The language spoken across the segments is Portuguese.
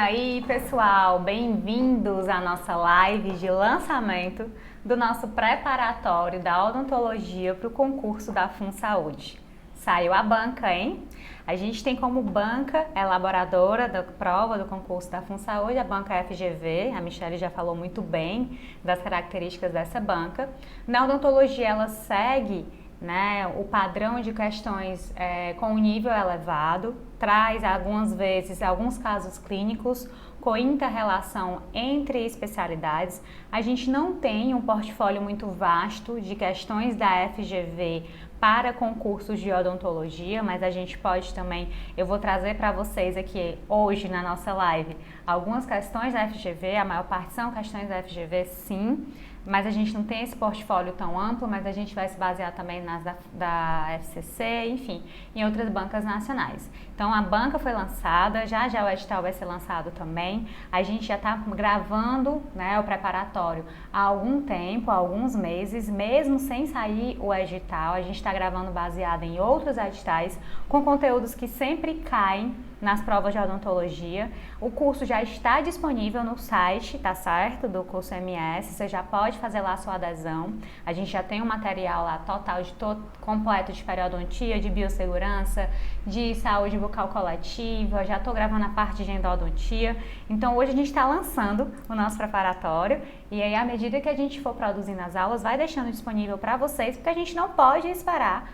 aí, pessoal, bem-vindos à nossa live de lançamento do nosso preparatório da odontologia para o concurso da FunSaúde. Saiu a banca, hein? A gente tem como banca elaboradora da prova do concurso da FunSaúde, a banca FGV. A Michelle já falou muito bem das características dessa banca. Na odontologia, ela segue o padrão de questões com um nível elevado, traz algumas vezes alguns casos clínicos com inter-relação entre especialidades. A gente não tem um portfólio muito vasto de questões da FGV para concursos de odontologia, mas a gente pode também, eu vou trazer para vocês aqui hoje na nossa live algumas questões da FGV, a maior parte são questões da FGV, sim, mas a gente não tem esse portfólio tão amplo, mas a gente vai se basear também nas da FCC, enfim, em outras bancas nacionais. Então a banca foi lançada, já o edital vai ser lançado também, a gente já está gravando o preparatório há algum tempo, há alguns meses, mesmo sem sair o edital, a gente está gravando baseado em outros editais, com conteúdos que sempre caem nas provas de odontologia. O curso já está disponível no site, tá certo? Do curso MS, você já pode fazer lá a sua adesão. A gente já tem um material lá total, completo de periodontia, de biossegurança, de saúde bucal coletiva, já estou gravando a parte de endodontia. Então hoje a gente está lançando o nosso preparatório e aí à medida que a gente for produzindo as aulas, vai deixando disponível para vocês, porque a gente não pode esperar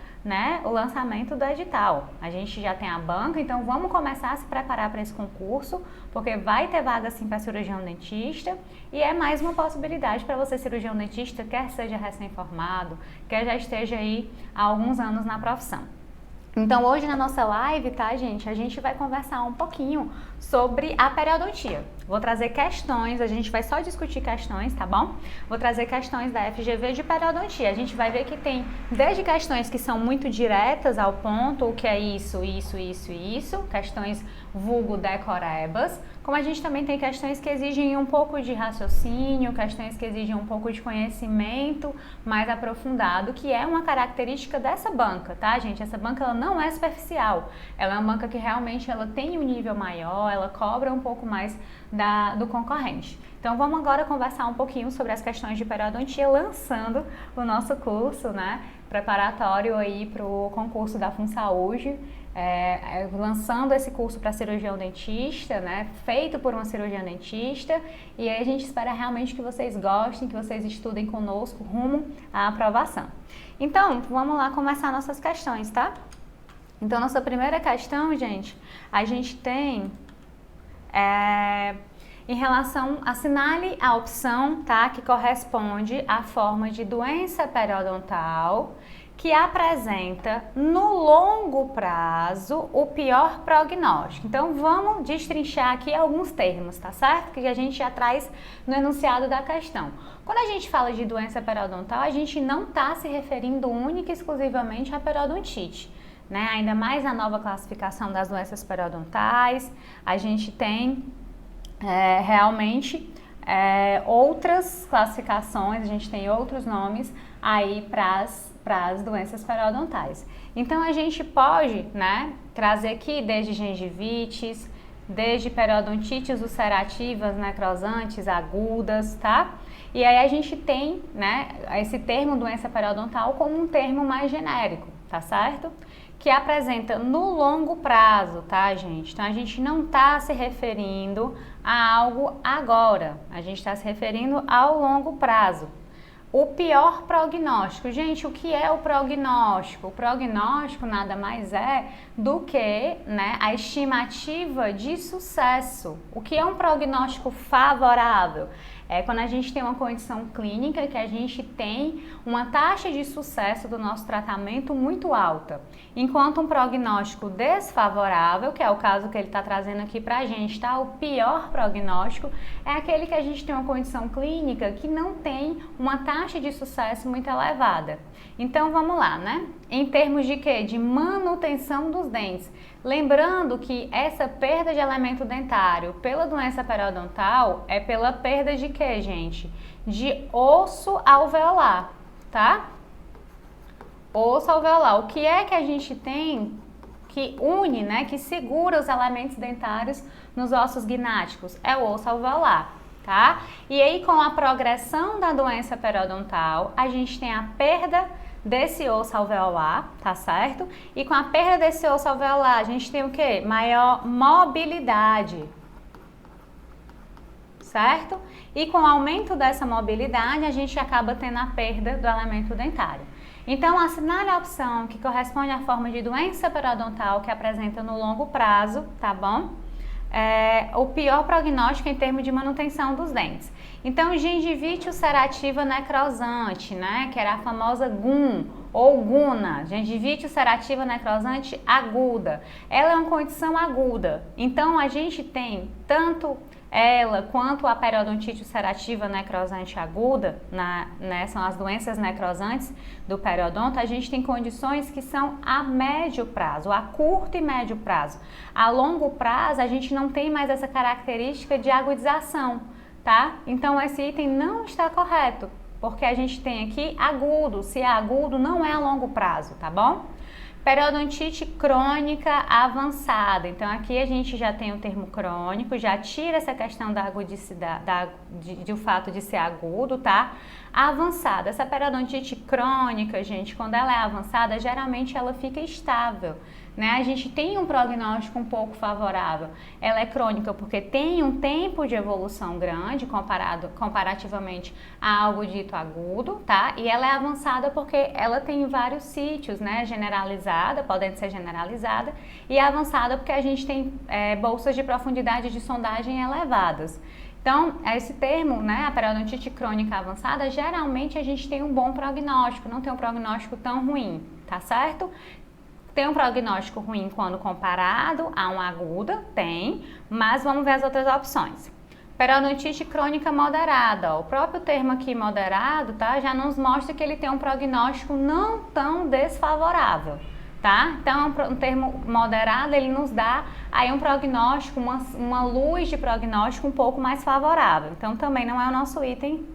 o lançamento do edital. A gente já tem a banca, então vamos começar a se preparar para esse concurso, porque vai ter vaga sim para cirurgião dentista e é mais uma possibilidade para você, cirurgião dentista, quer seja recém-formado, quer já esteja aí há alguns anos na profissão. Então hoje na nossa live, tá, gente, a gente vai conversar um pouquinho sobre a periodontia. Vou trazer questões, a gente vai só discutir questões, tá bom? Vou trazer questões da FGV de periodontia. A gente vai ver que tem desde questões que são muito diretas ao ponto, o que é isso, questões vulgo decorebas, como a gente também tem questões que exigem um pouco de raciocínio, questões que exigem um pouco de conhecimento mais aprofundado, que é uma característica dessa banca, tá, gente? Essa banca ela não é superficial, ela é uma banca que realmente ela tem um nível maior, ela cobra um pouco mais do concorrente. Então vamos agora conversar um pouquinho sobre as questões de periodontia, lançando o nosso curso, preparatório aí para o concurso da FunSaúde, lançando esse curso para cirurgião dentista, feito por uma cirurgiã dentista, e aí a gente espera realmente que vocês gostem, que vocês estudem conosco rumo à aprovação. Então, vamos lá começar nossas questões, tá? Então, nossa primeira questão, gente, a gente tem em relação, assinale a opção, tá, que corresponde à forma de doença periodontal que apresenta no longo prazo o pior prognóstico. Então vamos destrinchar aqui alguns termos, tá certo? Que a gente já traz no enunciado da questão. Quando a gente fala de doença periodontal, a gente não está se referindo única e exclusivamente à periodontite. Ainda mais na nova classificação das doenças periodontais, a gente tem realmente outras classificações, a gente tem outros nomes aí para as doenças periodontais. Então a gente pode trazer aqui desde gengivites, desde periodontites ulcerativas, necrosantes, agudas, tá? E aí a gente tem esse termo doença periodontal como um termo mais genérico, tá certo? Que apresenta no longo prazo, tá, gente? Então, a gente não está se referindo a algo agora, a gente está se referindo ao longo prazo. O pior prognóstico. Gente, o que é o prognóstico? O prognóstico nada mais é do que a estimativa de sucesso. O que é um prognóstico favorável? É quando a gente tem uma condição clínica que a gente tem uma taxa de sucesso do nosso tratamento muito alta. Enquanto um prognóstico desfavorável, que é o caso que ele está trazendo aqui para a gente, tá? O pior prognóstico é aquele que a gente tem uma condição clínica que não tem uma taxa de sucesso muito elevada. Então vamos lá, Em termos de quê? De manutenção dos dentes. Lembrando que essa perda de elemento dentário pela doença periodontal é pela perda de quê, gente? De osso alveolar, tá? Osso alveolar. O que é que a gente tem que une, né, que segura os elementos dentários nos ossos gnáticos? É o osso alveolar, tá? E aí, com a progressão da doença periodontal, a gente tem a perda desse osso alveolar, tá certo? E com a perda desse osso alveolar, a gente tem o quê? Maior mobilidade, certo? E com o aumento dessa mobilidade, a gente acaba tendo a perda do elemento dentário. Então, assinale a opção que corresponde à forma de doença periodontal que apresenta no longo prazo, tá bom? O pior prognóstico em termos de manutenção dos dentes. Então, gengivite ulcerativa necrosante, né, que era a famosa GUN ou GUNA, gengivite ulcerativa necrosante aguda. Ela é uma condição aguda. Então, a gente tem tanto ela quanto a periodontite ulcerativa necrosante aguda, né, são as doenças necrosantes do periodonto. A gente tem condições que são a médio prazo, a curto e médio prazo. A longo prazo, a gente não tem mais essa característica de agudização, tá? Então, esse item não está correto, porque a gente tem aqui agudo. Se é agudo, não é a longo prazo, tá bom? Periodontite crônica avançada. Então, aqui a gente já tem o termo crônico, já tira essa questão da agudicidade, do fato de ser agudo, tá? Avançada. Essa periodontite crônica, gente, quando ela é avançada, geralmente ela fica estável, né? A gente tem um prognóstico um pouco favorável. Ela é crônica porque tem um tempo de evolução grande comparativamente a algo dito agudo, tá? E ela é avançada porque ela tem vários sítios, né? Generalizada, podendo ser generalizada, e avançada porque a gente tem bolsas de profundidade de sondagem elevadas. Então, esse termo, né, a periodontite crônica avançada, geralmente a gente tem um bom prognóstico, não tem um prognóstico tão ruim, tá certo? Tem um prognóstico ruim quando comparado a uma aguda? Tem, mas vamos ver as outras opções. Periodontite crônica moderada, ó, o próprio termo aqui moderado, tá, já nos mostra que ele tem um prognóstico não tão desfavorável, tá? Então, um termo moderado, ele nos dá aí um prognóstico, uma luz de prognóstico um pouco mais favorável. Então, também não é o nosso item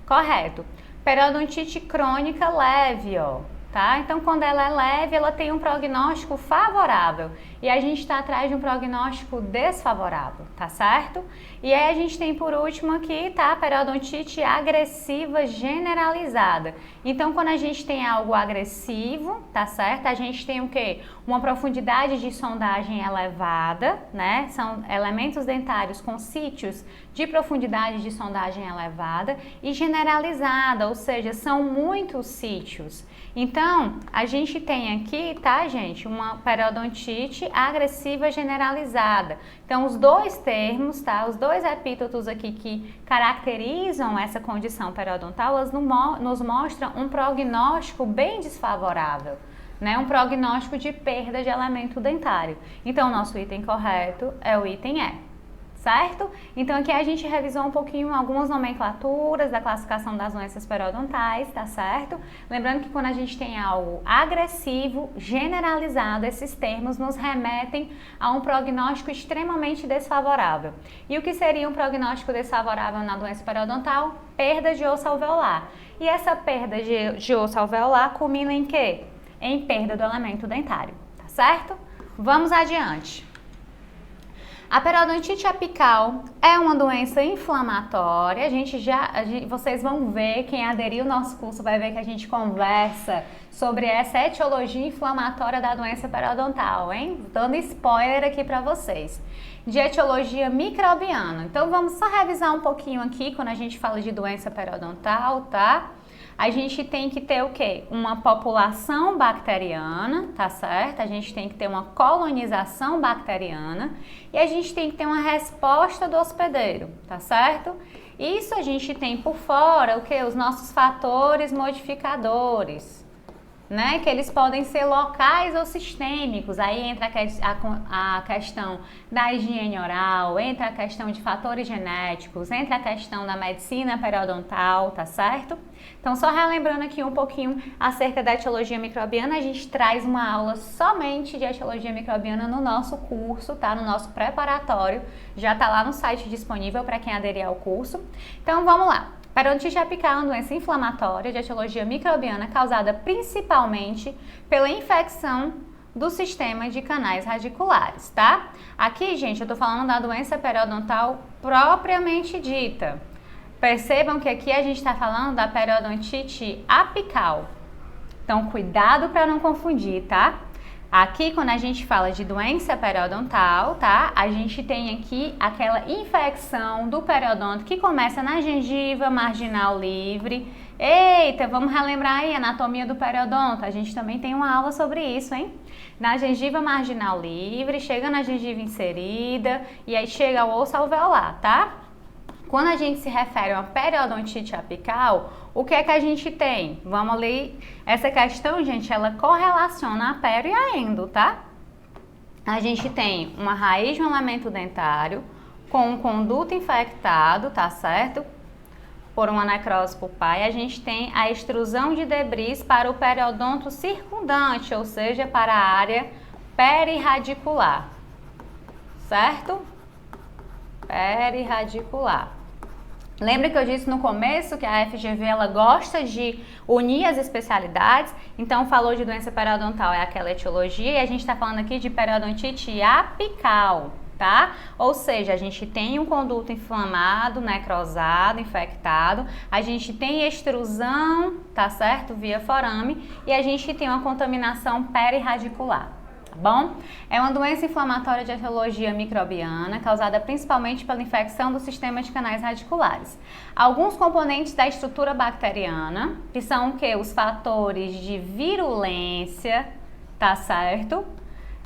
correto. Periodontite crônica leve, ó. Tá? Então, quando ela é leve, ela tem um prognóstico favorável e a gente está atrás de um prognóstico desfavorável, tá certo? E aí a gente tem por último aqui, tá? Periodontite agressiva generalizada. Então, quando a gente tem algo agressivo, tá certo? A gente tem o quê? Uma profundidade de sondagem elevada, né? São elementos dentários com sítios de profundidade de sondagem elevada e generalizada, ou seja, são muitos sítios. Então, a gente tem aqui, tá, gente, uma periodontite agressiva generalizada. Então, os dois termos, tá, os dois epítetos aqui que caracterizam essa condição periodontal, elas nos mostram um prognóstico bem desfavorável, né, um prognóstico de perda de elemento dentário. Então, o nosso item correto é o item E. Certo? Então, aqui a gente revisou um pouquinho algumas nomenclaturas da classificação das doenças periodontais, tá certo? Lembrando que quando a gente tem algo agressivo, generalizado, esses termos nos remetem a um prognóstico extremamente desfavorável. E o que seria um prognóstico desfavorável na doença periodontal? Perda de osso alveolar. E essa perda de osso alveolar culmina em quê? Em perda do elemento dentário, tá certo? Vamos adiante. A periodontite apical é uma doença inflamatória. Vocês vão ver, quem aderiu ao nosso curso vai ver que a gente conversa sobre essa etiologia inflamatória da doença periodontal, hein? Dando spoiler aqui para vocês. De etiologia microbiana. Então, vamos só revisar um pouquinho aqui quando a gente fala de doença periodontal, tá? A gente tem que ter o quê? Uma população bacteriana, tá certo? A gente tem que ter uma colonização bacteriana e a gente tem que ter uma resposta do hospedeiro, tá certo? Isso a gente tem por fora o quê? Os nossos fatores modificadores, né? Que eles podem ser locais ou sistêmicos. Aí entra a questão da higiene oral, entra a questão de fatores genéticos, entra a questão da medicina periodontal, tá certo? Então, só relembrando aqui um pouquinho acerca da etiologia microbiana, a gente traz uma aula somente de etiologia microbiana no nosso curso, tá? No nosso preparatório, já tá lá no site disponível para quem aderir ao curso. Então, vamos lá. Periodontite apical é uma doença inflamatória de etiologia microbiana causada principalmente pela infecção do sistema de canais radiculares, tá? Aqui, gente, eu tô falando da doença periodontal propriamente dita. Percebam que aqui a gente está falando da periodontite apical. Então, cuidado para não confundir, tá? Aqui, quando a gente fala de doença periodontal, tá? A gente tem aqui aquela infecção do periodonto que começa na gengiva marginal livre. Eita, vamos relembrar aí a anatomia do periodonto. A gente também tem uma aula sobre isso, hein? Na gengiva marginal livre, chega na gengiva inserida e aí chega ao osso alveolar, tá? Quando a gente se refere a uma periodontite apical, o que é que a gente tem? Vamos ali, essa questão, gente, ela correlaciona a pério e a endo, tá? A gente tem uma raiz de um elemento dentário com um conduto infectado, tá certo? Por uma necrose pulpar, e a gente tem a extrusão de debris para o periodonto circundante, ou seja, para a área perirradicular, certo? Perirradicular. Lembra que eu disse no começo que a FGV ela gosta de unir as especialidades? Então, falou de doença periodontal, é aquela etiologia, e a gente está falando aqui de periodontite apical, tá? Ou seja, a gente tem um conduto inflamado, necrosado, infectado, a gente tem extrusão, tá certo? Via forame, e a gente tem uma contaminação perirradicular. Tá bom? É uma doença inflamatória de etiologia microbiana, causada principalmente pela infecção do sistema de canais radiculares. Alguns componentes da estrutura bacteriana, que são o que? Os fatores de virulência, tá certo?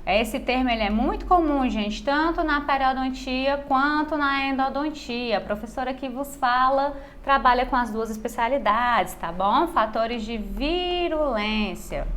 Esse termo ele é muito comum, gente, tanto na periodontia quanto na endodontia. A professora que vos fala trabalha com as duas especialidades, tá bom? Fatores de virulência,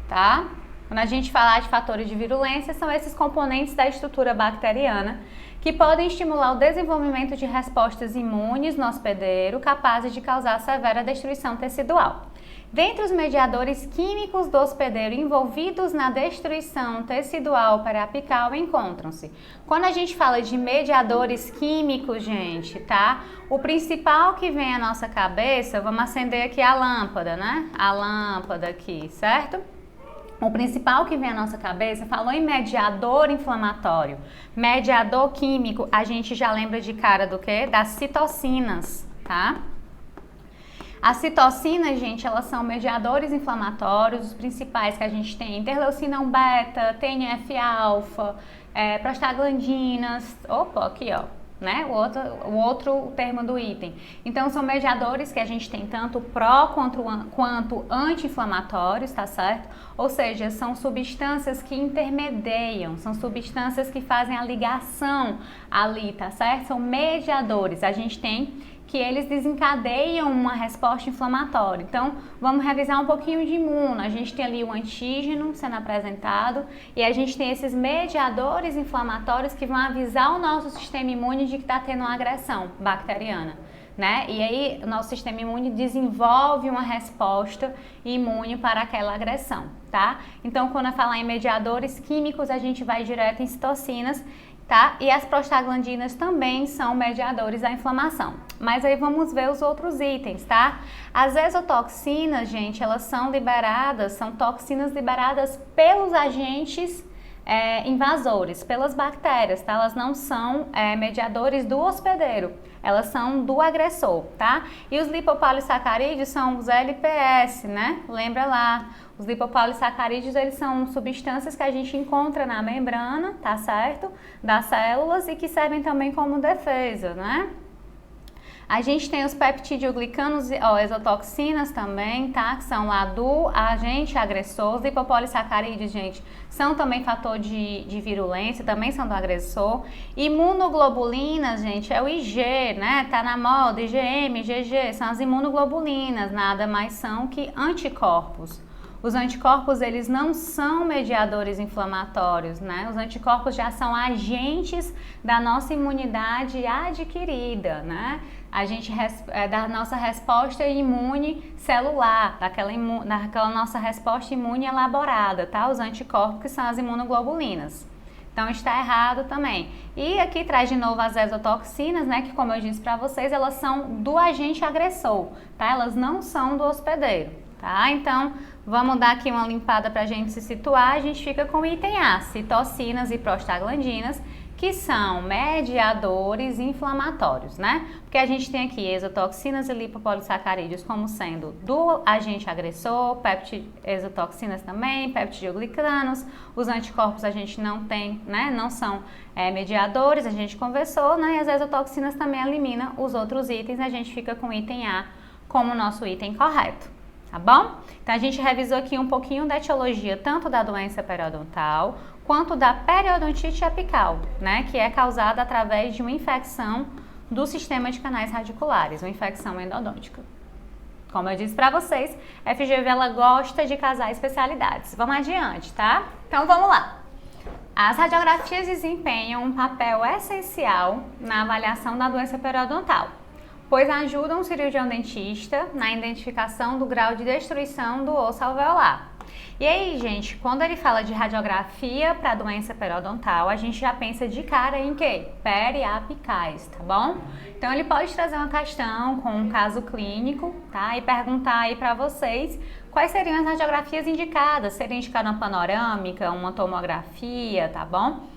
tá? Quando a gente falar de fatores de virulência, são esses componentes da estrutura bacteriana que podem estimular o desenvolvimento de respostas imunes no hospedeiro capazes de causar severa destruição tecidual. Dentre os mediadores químicos do hospedeiro envolvidos na destruição tecidual periapical encontram-se. Quando a gente fala de mediadores químicos, gente, tá? O principal que vem à nossa cabeça, vamos acender aqui a lâmpada, né? A lâmpada aqui, certo? O principal que vem à nossa cabeça, falou em mediador inflamatório, mediador químico, a gente já lembra de cara do quê? Das citocinas, tá? As citocinas, gente, elas são mediadores inflamatórios, os principais que a gente tem, interleucina 1 beta, TNF-alfa, prostaglandinas, opa, aqui ó, né? O outro termo do item. Então, são mediadores que a gente tem tanto pró quanto anti-inflamatórios, tá certo? Ou seja, são substâncias que intermediam, são substâncias que fazem a ligação ali, tá certo? São mediadores. A gente tem que eles desencadeiam uma resposta inflamatória. Então, vamos revisar um pouquinho de imuno. A gente tem ali o antígeno sendo apresentado e a gente tem esses mediadores inflamatórios que vão avisar o nosso sistema imune de que está tendo uma agressão bacteriana, né? E aí, o nosso sistema imune desenvolve uma resposta imune para aquela agressão, tá? Então, quando eu falar em mediadores químicos, a gente vai direto em citocinas, tá? E as prostaglandinas também são mediadores da inflamação. Mas aí vamos ver os outros itens, tá? As exotoxinas, gente, elas são liberadas, são toxinas liberadas pelos agentes invasores, pelas bactérias, tá? Elas não são mediadores do hospedeiro, elas são do agressor, tá? E os lipopolissacarídeos são os LPS, né? Lembra lá, os lipopolissacarídeos, eles são substâncias que a gente encontra na membrana, tá certo? Das células e que servem também como defesa, né? A gente tem os peptidoglicanos, exotoxinas também, tá? Que são lá do agente agressor. Os lipopolissacarídeos, gente, são também fator de virulência, também são do agressor. Imunoglobulinas, gente, é o IG, né? Tá na moda, IgM, IgG, são as imunoglobulinas, nada mais são que anticorpos. Os anticorpos, eles não são mediadores inflamatórios, né? Os anticorpos já são agentes da nossa imunidade adquirida, né? A gente, da nossa resposta imune celular, daquela nossa resposta imune elaborada, tá? Os anticorpos que são as imunoglobulinas. Então, está errado também. E aqui traz de novo as exotoxinas, né? Que, como eu disse para vocês, elas são do agente agressor, tá? Elas não são do hospedeiro, tá? Então, Vamos dar aqui uma limpada para a gente se situar. A gente fica com o item A, citocinas e prostaglandinas, que são mediadores inflamatórios, né? Porque a gente tem aqui exotoxinas e lipopolissacarídeos como sendo do agente agressor, exotoxinas também, peptidoglicanos, os anticorpos a gente não tem, né? Não são mediadores, a gente conversou, né? E as exotoxinas também eliminam os outros itens, a gente fica com o item A como nosso item correto, tá bom? Então a gente revisou aqui um pouquinho da etiologia tanto da doença periodontal quanto da periodontite apical, né, que é causada através de uma infecção do sistema de canais radiculares, uma infecção endodôntica. Como eu disse para vocês, a FGV ela gosta de casar especialidades. Vamos adiante, tá? Então vamos lá. As radiografias desempenham um papel essencial na avaliação da doença periodontal, pois ajudam o cirurgião dentista na identificação do grau de destruição do osso alveolar. E aí, gente, quando ele fala de radiografia para doença periodontal, a gente já pensa de cara em quê? Periapicais, tá bom? Então, ele pode trazer uma questão com um caso clínico, tá? E perguntar aí para vocês quais seriam as radiografias indicadas. Seria indicada uma panorâmica, uma tomografia, tá bom?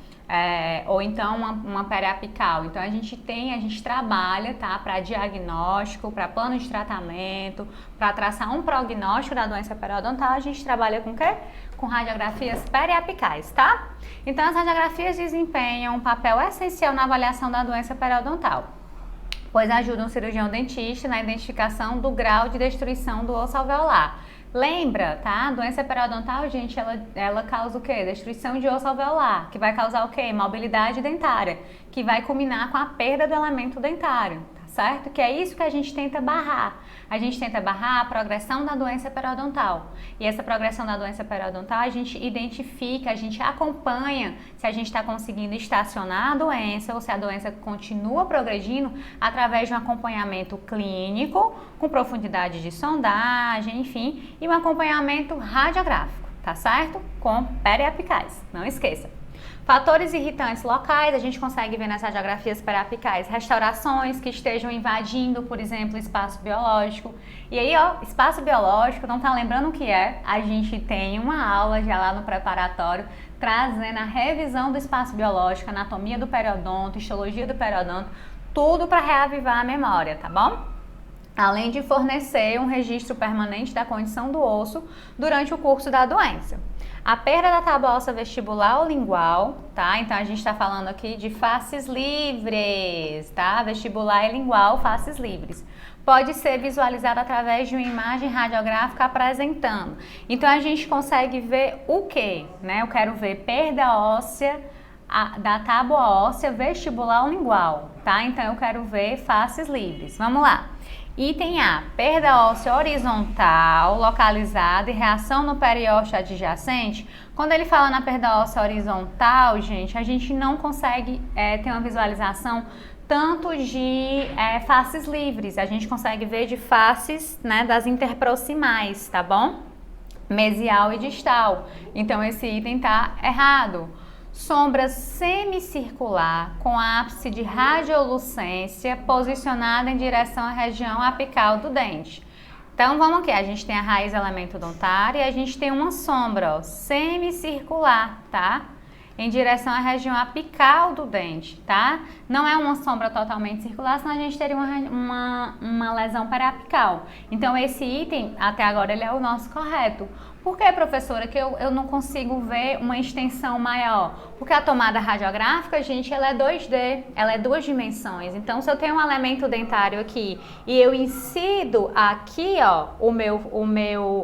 Ou então uma periapical. Então a gente trabalha, tá, para diagnóstico, para plano de tratamento, para traçar um prognóstico da doença periodontal, a gente trabalha com o quê? Com radiografias periapicais, tá? Então as radiografias desempenham um papel essencial na avaliação da doença periodontal, pois ajudam o cirurgião dentista na identificação do grau de destruição do osso alveolar. Lembra, tá? A doença periodontal, gente, ela causa o quê? Destruição de osso alveolar, que vai causar o quê? Imobilidade dentária, que vai culminar com a perda do elemento dentário, tá certo? Que é isso que a gente tenta barrar. A gente tenta barrar a progressão da doença periodontal. E essa progressão da doença periodontal, a gente identifica, a gente acompanha se a gente está conseguindo estacionar a doença ou se a doença continua progredindo através de um acompanhamento clínico, com profundidade de sondagem, enfim, e um acompanhamento radiográfico, tá certo? Com periapicais, não esqueça. Fatores irritantes locais, a gente consegue ver nas radiografias periapicais restaurações que estejam invadindo, por exemplo, o espaço biológico. E aí, ó, espaço biológico, não tá lembrando o que é? A gente tem uma aula já lá no preparatório trazendo a revisão do espaço biológico, anatomia do periodonto, histologia do periodonto, tudo para reavivar a memória, tá bom? Além de fornecer um registro permanente da condição do osso durante o curso da doença. A perda da tábua óssea vestibular ou lingual, tá? Então a gente está falando aqui de faces livres, tá? Vestibular e lingual, faces livres. Pode ser visualizada através de uma imagem radiográfica apresentando. Então a gente consegue ver o quê? Né? Eu quero ver perda óssea da tábua óssea vestibular ou lingual, tá? Então eu quero ver faces livres. Vamos lá. Item A, perda óssea horizontal, localizada e reação no periósteo adjacente. Quando ele fala na perda óssea horizontal, gente, a gente não consegue ter uma visualização tanto de faces livres. A gente consegue ver de faces, né, das interproximais, tá bom? Mesial e distal. Então esse item tá errado. Sombra semicircular com ápice de radiolucência posicionada em direção à região apical do dente. Então vamos aqui, a gente tem a raiz elemento dentário e a gente tem uma sombra, ó, semicircular, tá? Em direção à região apical do dente, tá? Não é uma sombra totalmente circular, senão a gente teria uma lesão periapical. Então esse item, até agora, ele é o nosso correto. Por que, professora, que eu não consigo ver uma extensão maior? Porque a tomada radiográfica, gente, ela é 2D, ela é 2 dimensões. Então, se eu tenho um elemento dentário aqui e eu incido aqui, ó,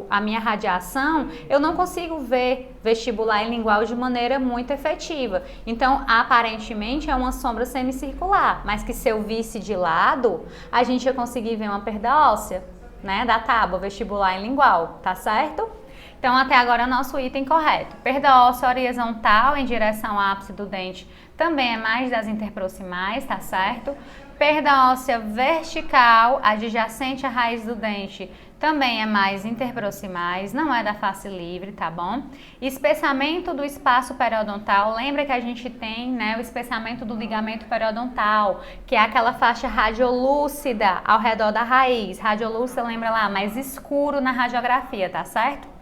a minha radiação, eu não consigo ver vestibular e lingual de maneira muito efetiva. Então, aparentemente, é uma sombra semicircular, mas que se eu visse de lado, a gente ia conseguir ver uma perda óssea, né, da tábua vestibular e lingual, tá certo? Então, até agora, é o nosso item correto. Perda óssea horizontal em direção ao ápice do dente também é mais das interproximais, tá certo? Perda óssea vertical, adjacente à raiz do dente, também é mais interproximais, não é da face livre, tá bom? Espessamento do espaço periodontal, lembra que a gente tem, né, o espessamento do ligamento periodontal, que é aquela faixa radiolúcida ao redor da raiz. Radiolúcida, lembra lá, mais escuro na radiografia, tá certo?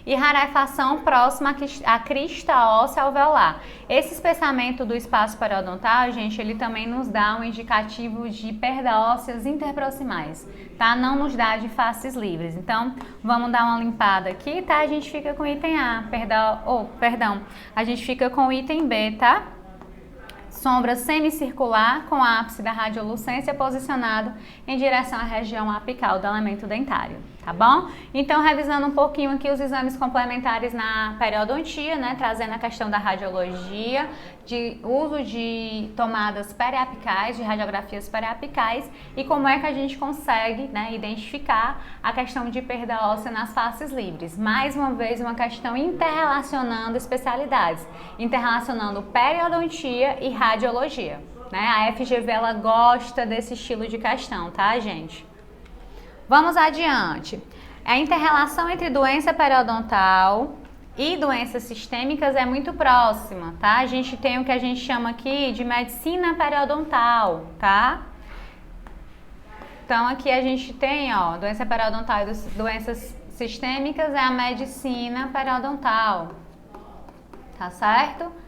e rarefação próxima à crista óssea alveolar. Esse espessamento do espaço periodontal, gente, ele também nos dá um indicativo de perda ósseas interproximais, tá? Não nos dá de faces livres. Então, vamos dar uma limpada aqui, tá? A gente fica com o item A, a gente fica com o item B, tá? Sombra semicircular com ápice da radiolucência posicionado em direção à região apical do elemento dentário, tá bom? Então, revisando um pouquinho aqui os exames complementares na periodontia, né, trazendo a questão da radiologia, de uso de tomadas periapicais, de radiografias periapicais e como é que a gente consegue, né, identificar a questão de perda óssea nas faces livres. Mais uma vez, uma questão interrelacionando especialidades, interrelacionando periodontia e radiologia, né? A FGV, ela gosta desse estilo de questão, tá, gente? Vamos adiante. A interrelação entre doença periodontal e doenças sistêmicas é muito próxima, tá? A gente tem o que a gente chama aqui de medicina periodontal, tá? Então, aqui a gente tem, ó, doença periodontal e doenças sistêmicas é a medicina periodontal, tá certo?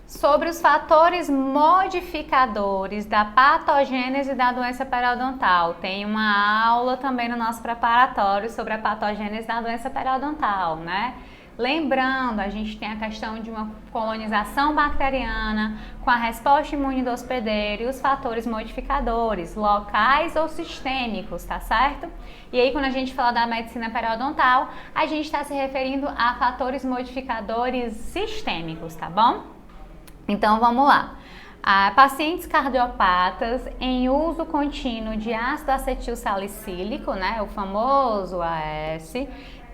Sobre os fatores modificadores da patogênese da doença periodontal. Tem uma aula também no nosso preparatório sobre a patogênese da doença periodontal, né? Lembrando, a gente tem a questão de uma colonização bacteriana com a resposta imune do hospedeiro e os fatores modificadores, locais ou sistêmicos, tá certo? E aí, quando a gente fala da medicina periodontal, a gente está se referindo a fatores modificadores sistêmicos, tá bom? Então, vamos lá. Pacientes cardiopatas em uso contínuo de ácido acetil salicílico, né, o famoso AS,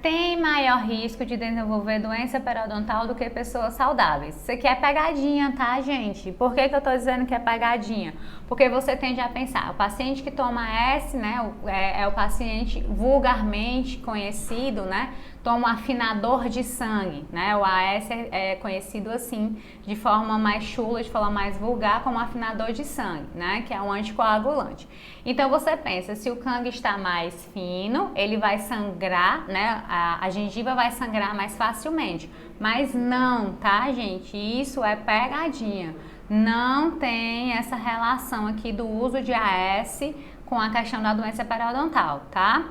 tem maior risco de desenvolver doença periodontal do que pessoas saudáveis. Isso aqui é pegadinha, tá, gente? Por que eu tô dizendo que é pegadinha? Porque você tende a pensar, o paciente que toma S, né, é o paciente vulgarmente conhecido, né, toma um afinador de sangue, né? O AS é conhecido assim, de forma mais chula, de forma mais vulgar, como afinador de sangue, né? Que é um anticoagulante. Então você pensa, se o sangue está mais fino, ele vai sangrar, né? A gengiva vai sangrar mais facilmente. Mas não, tá, gente? Isso é pegadinha. Não tem essa relação aqui do uso de AS com a questão da doença periodontal, tá?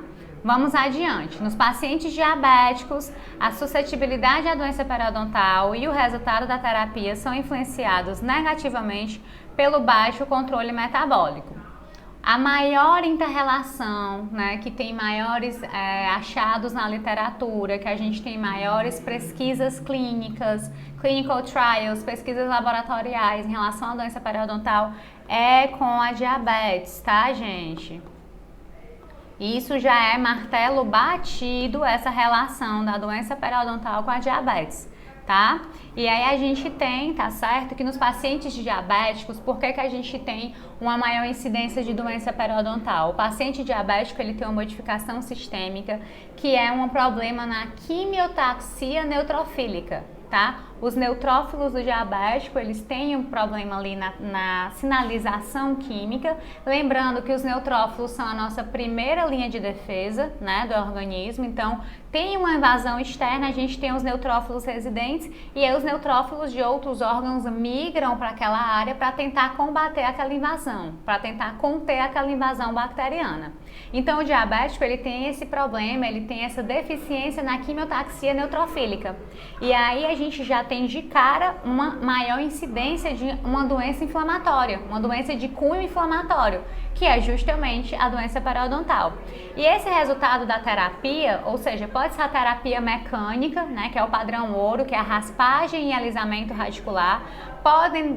Vamos adiante. Nos pacientes diabéticos, a suscetibilidade à doença periodontal e o resultado da terapia são influenciados negativamente pelo baixo controle metabólico. A maior interrelação, né, que tem maiores achados na literatura, que a gente tem maiores pesquisas clínicas, clinical trials, pesquisas laboratoriais em relação à doença periodontal é com a diabetes, tá, gente? Isso já é martelo batido, essa relação da doença periodontal com a diabetes, tá? E aí a gente tem, tá certo, que nos pacientes diabéticos, por que a gente tem uma maior incidência de doença periodontal? O paciente diabético, ele tem uma modificação sistêmica, que é um problema na quimiotaxia neutrofílica, tá? Os neutrófilos do diabético, eles têm um problema ali na sinalização química, lembrando que os neutrófilos são a nossa primeira linha de defesa, né, do organismo, então tem uma invasão externa, a gente tem os neutrófilos residentes e aí os neutrófilos de outros órgãos migram para aquela área para tentar combater aquela invasão, para tentar conter aquela invasão bacteriana. Então o diabético, ele tem esse problema, ele tem essa deficiência na quimiotaxia neutrofílica. E aí a gente já tem de cara uma maior incidência de uma doença inflamatória, uma doença de cunho inflamatório, que é justamente a doença periodontal. E esse resultado da terapia, ou seja, pode ser a terapia mecânica, né, que é o padrão ouro, que é a raspagem e alisamento radicular.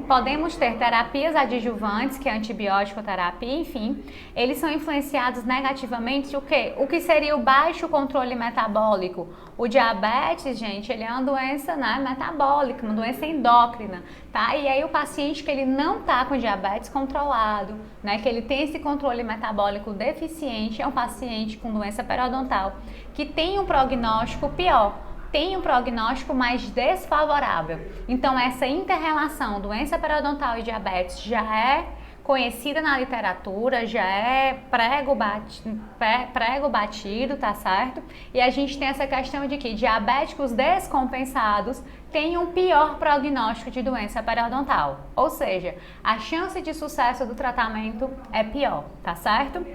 Podemos ter terapias adjuvantes, que é a antibiótico terapia, enfim, eles são influenciados negativamente o quê? O que seria o baixo controle metabólico. O diabetes, gente, ele é uma doença, né, metabólica, uma doença endócrina, tá? E aí o paciente que ele não tá com diabetes controlado, né, que ele tem esse controle metabólico deficiente, é um paciente com doença periodontal, que tem um prognóstico pior, tem um prognóstico mais desfavorável. Então, essa inter-relação doença periodontal e diabetes já é conhecida na literatura, já é prego batido, tá certo? E a gente tem essa questão de que diabéticos descompensados têm um pior prognóstico de doença periodontal, ou seja, a chance de sucesso do tratamento é pior, tá certo?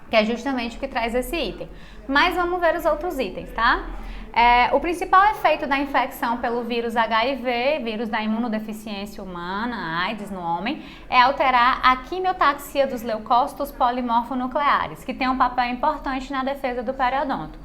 Que é justamente o que traz esse item. Mas vamos ver os outros itens, tá? O principal efeito da infecção pelo vírus HIV, vírus da imunodeficiência humana, AIDS no homem, é alterar a quimiotaxia dos leucócitos polimorfonucleares, que tem um papel importante na defesa do periodonto.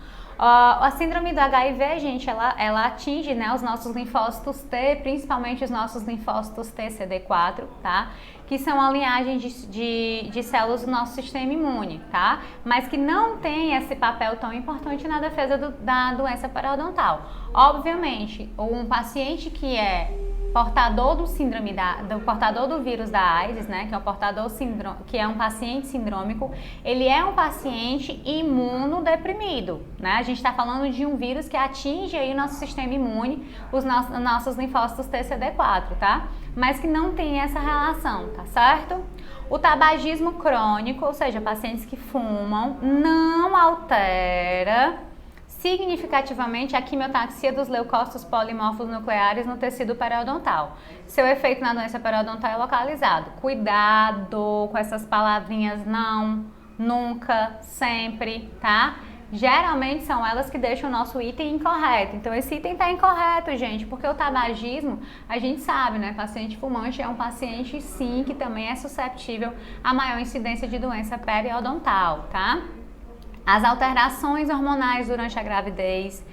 A síndrome do HIV, gente, ela atinge, né, os nossos linfócitos T, principalmente os nossos linfócitos TCD4, tá? Que são a linhagem de células do nosso sistema imune, tá? Mas que não tem esse papel tão importante na defesa da doença periodontal. Obviamente, um paciente que é portador portador do vírus da AIDS, né, que é um paciente sindrômico, ele é um paciente imunodeprimido, né? A gente está falando de um vírus que atinge aí o nosso sistema imune, os nossos linfócitos TCD4, tá? Mas que não tem essa relação, tá certo? O tabagismo crônico, ou seja, pacientes que fumam, não altera significativamente a quimiotaxia dos leucócitos polimorfos nucleares no tecido periodontal. Seu efeito na doença periodontal é localizado. Cuidado com essas palavrinhas não, nunca, sempre, tá? Geralmente são elas que deixam o nosso item incorreto. Então esse item está incorreto, gente, porque o tabagismo, a gente sabe, né? Paciente fumante é um paciente, sim, que também é susceptível a maior incidência de doença periodontal, tá? As alterações hormonais durante a gravidez,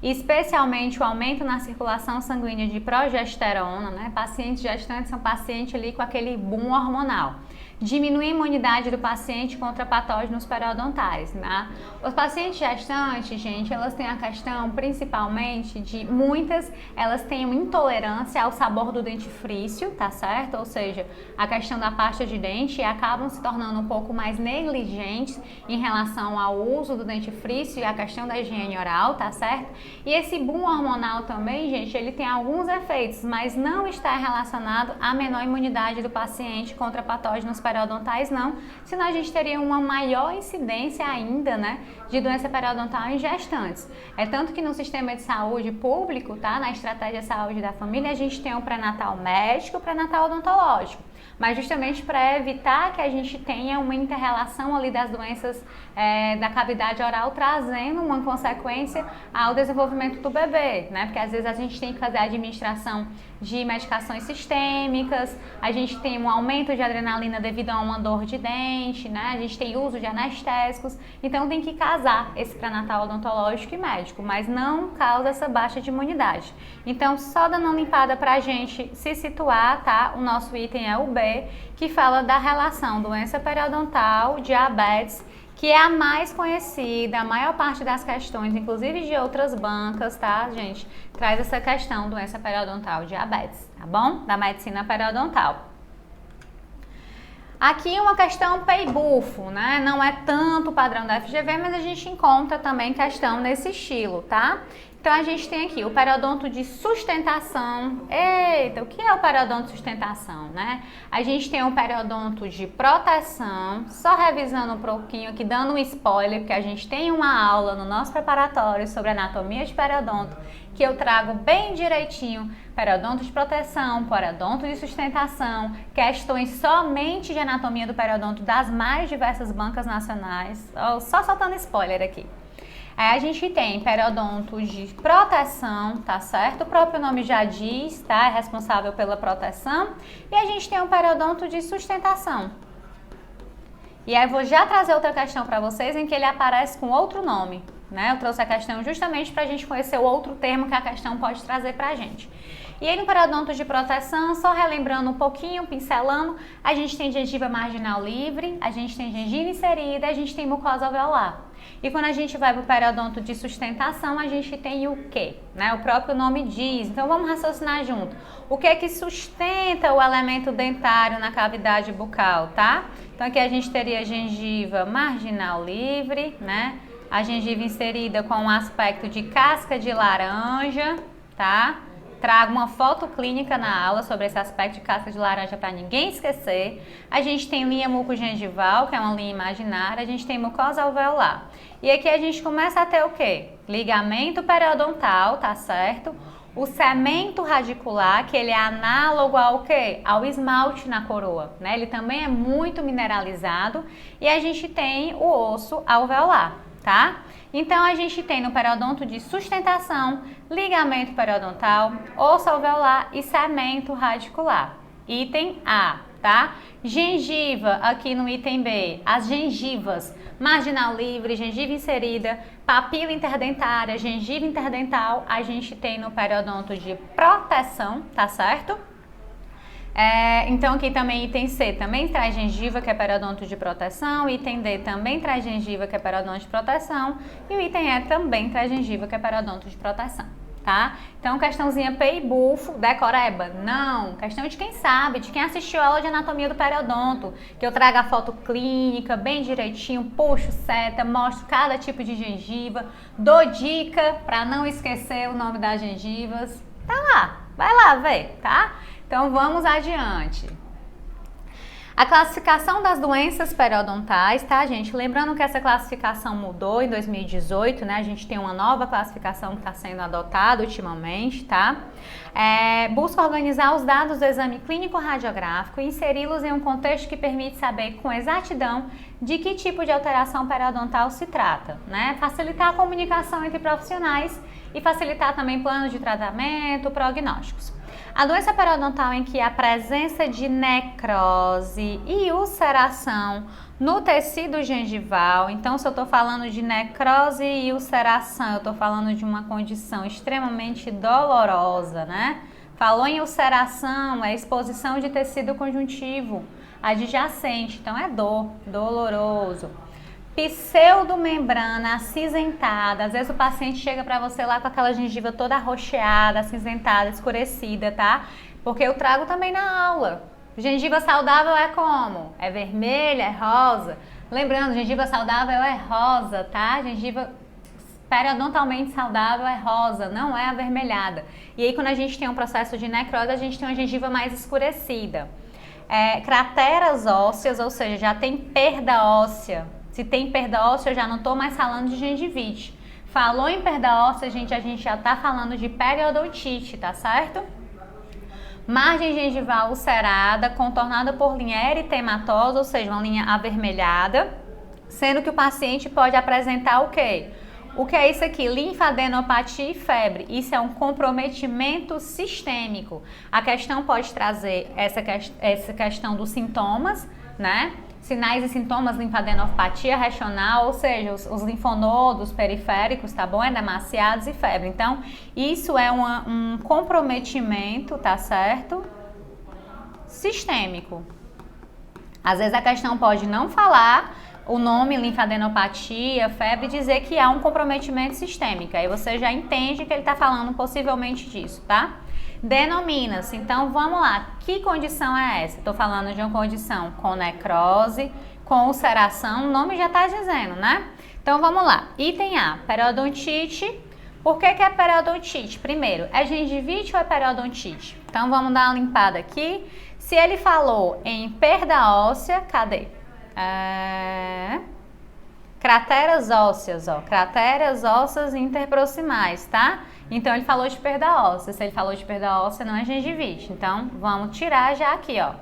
especialmente o aumento na circulação sanguínea de progesterona, né? Pacientes gestantes são pacientes ali com aquele boom hormonal. Diminui a imunidade do paciente contra patógenos periodontais, né? Os pacientes gestantes, gente, elas têm a questão principalmente de muitas, elas têm uma intolerância ao sabor do dentifrício, tá certo? Ou seja, a questão da pasta de dente, e acabam se tornando um pouco mais negligentes em relação ao uso do dentifrício e a questão da higiene oral, tá certo? E esse boom hormonal também, gente, ele tem alguns efeitos, mas não está relacionado à menor imunidade do paciente contra patógenos periodontais, não, senão a gente teria uma maior incidência ainda, né, de doença periodontal em gestantes. É tanto que no sistema de saúde público, tá, na estratégia de saúde da família, a gente tem o pré-natal médico e o pré-natal odontológico, mas justamente para evitar que a gente tenha uma inter-relação ali das doenças da cavidade oral, trazendo uma consequência ao desenvolvimento do bebê, né? Porque às vezes a gente tem que fazer a administração de medicações sistêmicas, a gente tem um aumento de adrenalina devido a uma dor de dente, né? A gente tem uso de anestésicos, então tem que casar esse pré-natal odontológico e médico, mas não causa essa baixa de imunidade. Então, só dando uma limpada pra gente se situar, tá? O nosso item é o B, que fala da relação doença periodontal, diabetes, que é a mais conhecida, a maior parte das questões, inclusive de outras bancas, tá, gente? Traz essa questão, doença periodontal, diabetes, tá bom? Da medicina periodontal. Aqui uma questão PEI-bufo, né? Não é tanto o padrão da FGV, mas a gente encontra também questão nesse estilo, tá? Então a gente tem aqui o periodonto de sustentação. Eita, o que é o periodonto de sustentação, né? A gente tem o periodonto de proteção, só revisando um pouquinho aqui, dando um spoiler, porque a gente tem uma aula no nosso preparatório sobre anatomia de periodonto, que eu trago bem direitinho, periodonto de proteção, periodonto de sustentação, questões somente de anatomia do periodonto das mais diversas bancas nacionais, só soltando spoiler aqui. Aí a gente tem periodonto de proteção, tá certo? O próprio nome já diz, tá? É responsável pela proteção. E a gente tem um periodonto de sustentação. E aí eu vou já trazer outra questão para vocês em que ele aparece com outro nome, né? Eu trouxe a questão justamente para a gente conhecer o outro termo que a questão pode trazer para a gente. E aí no periodonto de proteção, só relembrando um pouquinho, pincelando, a gente tem gengiva marginal livre, a gente tem gengiva inserida, a gente tem mucosa alveolar. E quando a gente vai para o periodonto de sustentação, a gente tem o quê? Né? O próprio nome diz. Então vamos raciocinar junto. O que é que sustenta o elemento dentário na cavidade bucal, tá? Então aqui a gente teria a gengiva marginal livre, né? A gengiva inserida com um aspecto de casca de laranja, tá? trago uma foto clínica na aula sobre esse aspecto de casca de laranja para ninguém esquecer. A gente tem linha mucogengival, que é uma linha imaginária, a gente tem mucosa alveolar. E aqui a gente começa a ter o quê? Ligamento periodontal, tá certo? O cemento radicular, que ele é análogo ao quê? Ao esmalte na coroa, né? Ele também é muito mineralizado. E a gente tem o osso alveolar, tá? Então, a gente tem no periodonto de sustentação, ligamento periodontal, osso alveolar e cemento radicular. Item A, tá? Gengiva, aqui no item B, as gengivas, marginal livre, gengiva inserida, papila interdentária, gengiva interdental, a gente tem no periodonto de proteção, tá certo? Então aqui também item C também traz gengiva, que é periodonto de proteção, item D também traz gengiva, que é periodonto de proteção, e o item E também traz gengiva, que é periodonto de proteção, tá? Então questãozinha P e bufo, decoreba? Não, questão de quem sabe, de quem assistiu a aula de anatomia do periodonto, que eu trago a foto clínica bem direitinho, puxo seta, mostro cada tipo de gengiva, dou dica para não esquecer o nome das gengivas, tá lá, vai lá ver, tá? Então, vamos adiante. A classificação das doenças periodontais, tá, gente? Lembrando que essa classificação mudou em 2018, né? A gente tem uma nova classificação que está sendo adotada ultimamente, tá? Busca organizar os dados do exame clínico radiográfico e inseri-los em um contexto que permite saber com exatidão de que tipo de alteração periodontal se trata, né? Facilitar a comunicação entre profissionais e facilitar também planos de tratamento, prognósticos. A doença periodontal em que a presença de necrose e ulceração no tecido gengival, então se eu estou falando de necrose e ulceração, eu estou falando de uma condição extremamente dolorosa, né? Falou em ulceração, é exposição de tecido conjuntivo adjacente, então é dor, doloroso. Pseudomembrana acinzentada, às vezes o paciente chega para você lá com aquela gengiva toda arroxeada, acinzentada, escurecida, tá? Porque eu trago também na aula. Gengiva saudável é como? É vermelha, é rosa. Lembrando, gengiva saudável é rosa, tá? Gengiva periodontalmente saudável é rosa, não é avermelhada. E aí quando a gente tem um processo de necrose, a gente tem uma gengiva mais escurecida. Crateras ósseas, ou seja, já tem perda óssea. Se tem perda óssea, eu já não estou mais falando de gengivite. Falou em perda óssea, a gente já está falando de periodontite, tá certo? Margem gengival ulcerada, contornada por linha eritematosa, ou seja, uma linha avermelhada, sendo que o paciente pode apresentar o quê? O que é isso aqui? Linfadenopatia e febre. Isso é um comprometimento sistêmico. A questão pode trazer essa questão dos sintomas, né? Sinais e sintomas, linfadenopatia regional, ou seja, os linfonodos periféricos, tá bom? Edemaciados e febre. Então, isso é um comprometimento, tá certo? Sistêmico. Às vezes a questão pode não falar o nome linfadenopatia, febre, dizer que há um comprometimento sistêmico. Aí você já entende que ele está falando possivelmente disso, tá? Denomina-se. Então, vamos lá. Que condição é essa? Estou falando de uma condição com necrose, com ulceração. O nome já está dizendo, né? Então, vamos lá. Item A, periodontite. Por que é periodontite? Primeiro, é gengivite ou é periodontite? Então, vamos dar uma limpada aqui. Se ele falou em perda óssea, cadê? Crateras ósseas, ó. Crateras ósseas interproximais, tá? Então, ele falou de perda óssea. Se ele falou de perda óssea, não é gengivite. Então, vamos tirar já aqui, ó.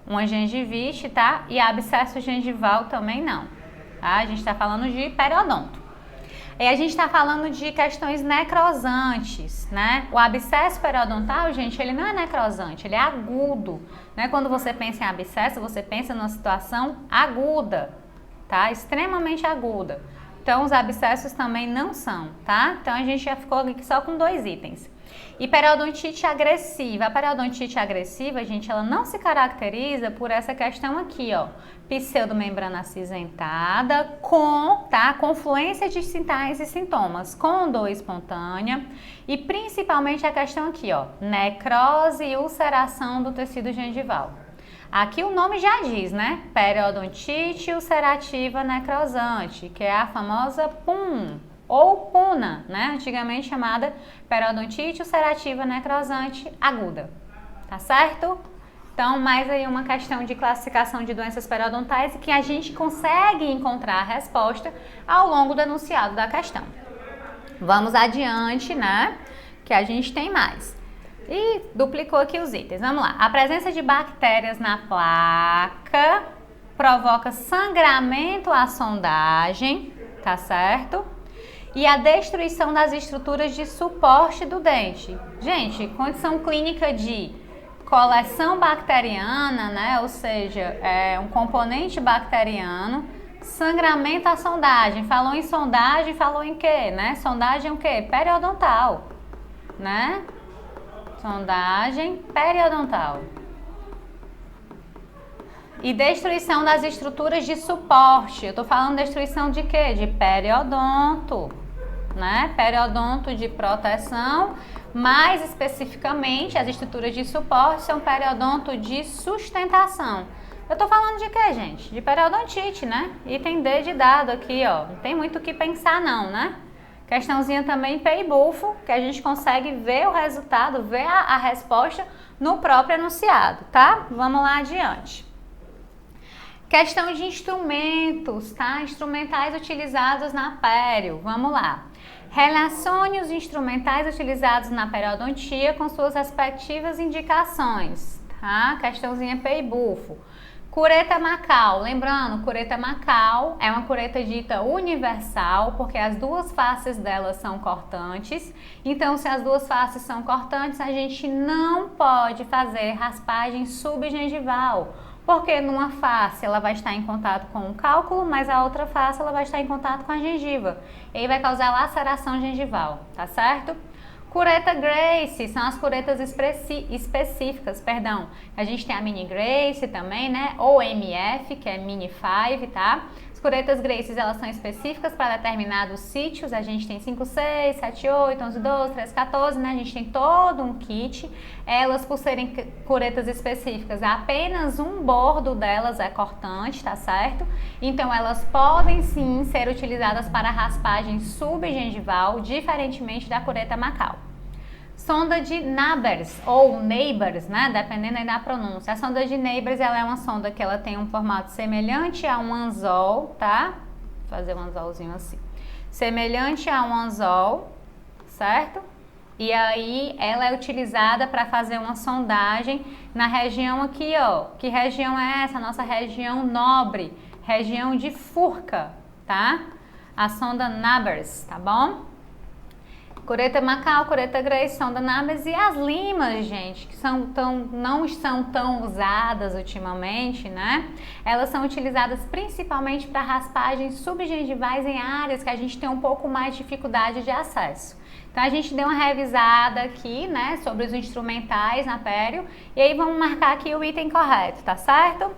Uma gengivite, tá? E abscesso gengival também não. Tá? A gente tá falando de periodonto. E a gente tá falando de questões necrosantes, né? O abscesso periodontal, gente, ele não é necrosante, ele é agudo, né? Quando você pensa em abscesso, você pensa numa situação aguda, tá? Extremamente aguda. Então, os abscessos também não são, tá? Então, a gente já ficou aqui só com 2 itens. E periodontite agressiva. A periodontite agressiva, gente, ela não se caracteriza por essa questão aqui, ó. Pseudomembrana acinzentada com, tá? Confluência de sinais e sintomas, com dor espontânea e principalmente a questão aqui, ó. Necrose e ulceração do tecido gengival. Aqui o nome já diz, né? Periodontite ulcerativa necrosante, que é a famosa PUM, ou puna, né? Antigamente chamada periodontite ulcerativa necrosante aguda, tá certo? Então, mais aí uma questão de classificação de doenças periodontais que a gente consegue encontrar a resposta ao longo do enunciado da questão. Vamos adiante, né? Que a gente tem mais. E duplicou aqui os itens. Vamos lá. A presença de bactérias na placa provoca sangramento à sondagem, tá certo? E a destruição das estruturas de suporte do dente. Gente, condição clínica de coleção bacteriana, né? Ou seja, é um componente bacteriano, sangramento à sondagem. Falou em sondagem, falou em quê, né? Sondagem é o quê? Periodontal, né? Sondagem periodontal. E destruição das estruturas de suporte. Eu tô falando destruição de quê? De periodonto, né? Periodonto de proteção. Mais especificamente, as estruturas de suporte são periodonto de sustentação. Eu tô falando de quê, gente? De periodontite, né? Item D de dado aqui, ó. Não tem muito o que pensar não, né? Questãozinha também P e bufo, que a gente consegue ver o resultado, ver a resposta no próprio enunciado, tá? Vamos lá adiante. Questão de instrumentos, tá? Instrumentais utilizados na pério. Vamos lá. Relacione os instrumentais utilizados na periodontia com suas respectivas indicações, tá? Questãozinha P e bufo. Cureta Macau, lembrando, cureta Macau é uma cureta dita universal, porque as duas faces dela são cortantes. Então, se as duas faces são cortantes, a gente não pode fazer raspagem subgengival, porque numa face ela vai estar em contato com o cálculo, mas a outra face ela vai estar em contato com a gengiva. E aí vai causar laceração gengival, tá certo? Cureta Grace, são as curetas específicas, perdão. A gente tem a Mini Grace também, né? Ou MF, que é Mini 5, tá? As curetas Grace, elas são específicas para determinados sítios. A gente tem 5, 6, 7, 8, 11, 12, 13, 14, né? A gente tem todo um kit. Elas, por serem curetas específicas, apenas um bordo delas é cortante, tá certo? Então, elas podem sim ser utilizadas para raspagem subgengival, diferentemente da cureta Macau. Sonda de Nabers ou Neighbors, né? Dependendo aí da pronúncia. A sonda de Neighbors, ela é uma sonda que ela tem um formato semelhante a um anzol, tá? Vou fazer um anzolzinho assim. Semelhante a um anzol, certo? E aí ela é utilizada para fazer uma sondagem na região aqui, ó. Que região é essa? Nossa região nobre, região de Furca, tá? A sonda Nabers, tá bom? Cureta Macau, cureta Grace, sonda Nabers e as limas, gente, que não são tão usadas ultimamente, né? Elas são utilizadas principalmente para raspagens subgengivais em áreas que a gente tem um pouco mais de dificuldade de acesso. Então, a gente deu uma revisada aqui, né, sobre os instrumentais na pério, e aí vamos marcar aqui o item correto, tá certo?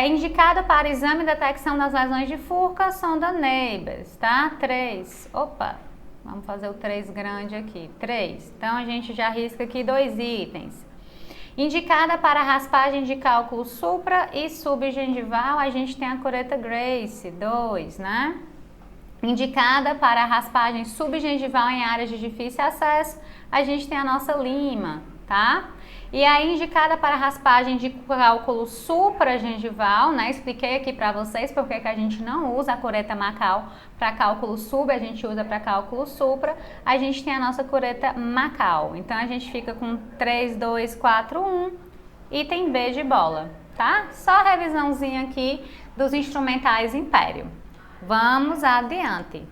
Indicada para exame e detecção das lesões de Furca, sonda Neighbors, tá? 3, opa, vamos fazer o 3 grande aqui, 3. Então, a gente já risca aqui 2 itens. Indicada para raspagem de cálculo supra e subgengival, a gente tem a cureta Grace, 2, né? Indicada para raspagem subgengival em áreas de difícil acesso, a gente tem a nossa lima, tá? E aí, indicada para raspagem de cálculo supragengival, né? Expliquei aqui para vocês porque que a gente não usa a cureta Macau para cálculo sub, a gente usa para cálculo supra. A gente tem a nossa cureta Macau. Então, a gente fica com 3, 2, 4, 1, item B de bola, tá? Só a revisãozinha aqui dos instrumentais Império. Vamos adiante.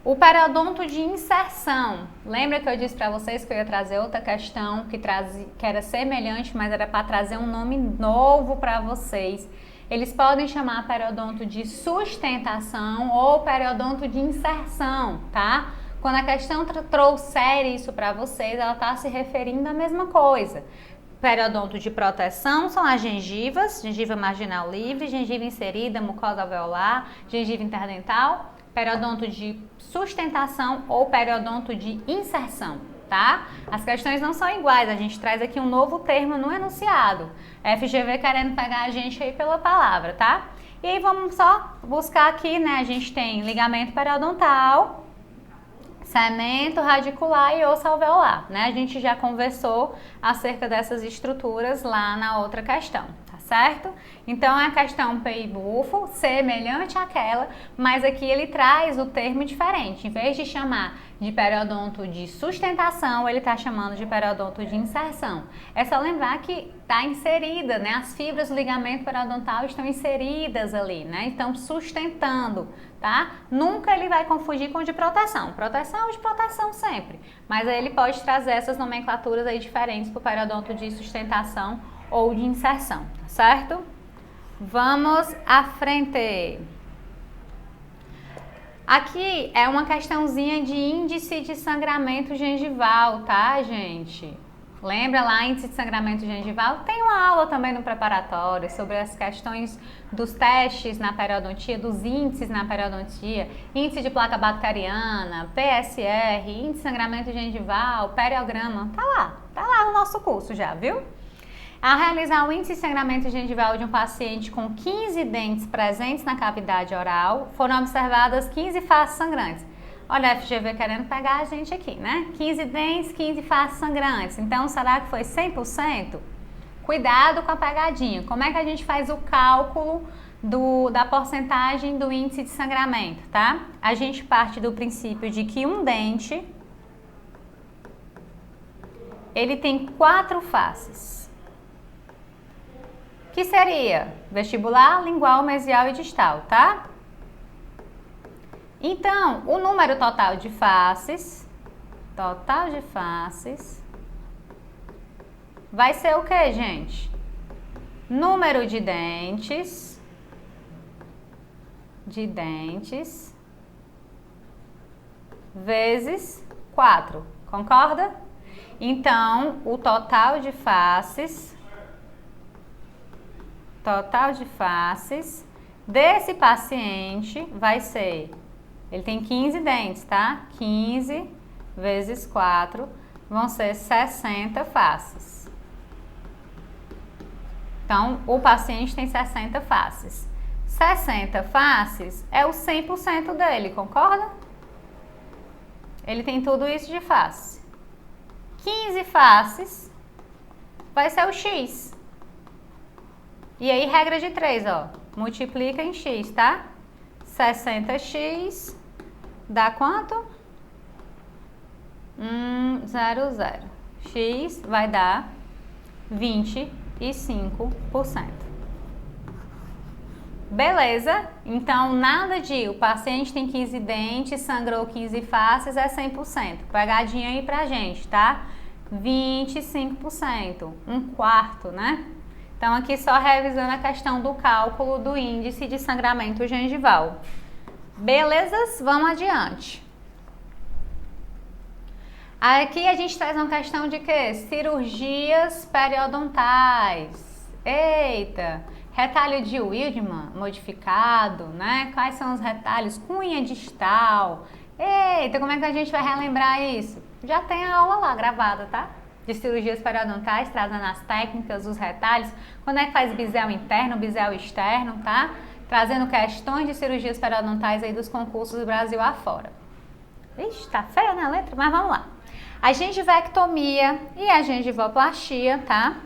O periodonto de inserção. Lembra que eu disse para vocês que eu ia trazer outra questão que era semelhante, mas era para trazer um nome novo para vocês. Eles podem chamar periodonto de sustentação ou periodonto de inserção, tá? Quando a questão trouxer isso para vocês, ela está se referindo à mesma coisa. Periodonto de proteção são as gengivas, gengiva marginal livre, gengiva inserida, mucosa alveolar, gengiva interdental. Periodonto de sustentação ou periodonto de inserção, tá? As questões não são iguais, a gente traz aqui um novo termo no enunciado. FGV querendo pegar a gente aí pela palavra, tá? E aí vamos só buscar aqui, né? A gente tem ligamento periodontal, cemento radicular e osso alveolar, né? A gente já conversou acerca dessas estruturas lá na outra questão, tá certo? Então a questão P e bufo, semelhante àquela, mas aqui ele traz o termo diferente. Em vez de chamar de periodonto de sustentação, ele está chamando de periodonto de inserção. É só lembrar que está inserida, né? As fibras do ligamento periodontal estão inseridas ali, né? Estão sustentando, tá? Nunca ele vai confundir com de proteção. Proteção de proteção sempre. Mas aí ele pode trazer essas nomenclaturas aí diferentes para o periodonto de sustentação ou de inserção, tá certo? Vamos à frente. Aqui é uma questãozinha de índice de sangramento gengival, tá, gente? Lembra lá, índice de sangramento gengival? Tem uma aula também no preparatório sobre as questões dos testes na periodontia, dos índices na periodontia, índice de placa bacteriana, PSR, índice de sangramento gengival, periograma, tá lá no nosso curso já, viu? A realizar o índice de sangramento gengival de um paciente com 15 dentes presentes na cavidade oral, foram observadas 15 faces sangrantes. Olha a FGV querendo pegar a gente aqui, né? 15 dentes, 15 faces sangrantes. Então, será que foi 100%? Cuidado com a pegadinha. Como é que a gente faz o cálculo da porcentagem do índice de sangramento, tá? A gente parte do princípio de que um dente, ele tem 4 faces. Que seria vestibular, lingual, mesial e distal, tá? Então, o número total de faces vai ser o que, gente? Número de dentes vezes 4, concorda? Então, o total de faces desse paciente vai ser, ele tem 15 dentes, tá? 15 vezes 4 vão ser 60 faces. Então, o paciente tem 60 faces. 60 faces é o 100% dele, concorda? Ele tem tudo isso de face. 15 faces vai ser o X. E aí, regra de 3, ó, multiplica em x, tá? 60x dá quanto? 0,0. X vai dar 25%. Beleza? Então, nada de o paciente tem 15 dentes, sangrou 15 faces, é 100%. Pegadinha aí pra gente, tá? 25%, um quarto, né? Então, aqui só revisando a questão do cálculo do índice de sangramento gengival. Belezas? Vamos adiante. Aqui a gente traz uma questão de quê? Cirurgias periodontais. Eita! Retalho de Wildman modificado, né? Quais são os retalhos? Cunha distal. Eita, como é que a gente vai relembrar isso? Já tem a aula lá gravada, tá? De cirurgias periodontais, trazendo as técnicas, os retalhos, quando é que faz bisel interno, bisel externo, tá? Trazendo questões de cirurgias periodontais aí dos concursos do Brasil afora. Ixi, tá feia, né, a letra? Mas vamos lá. A gengivectomia e a gengivoplastia, tá?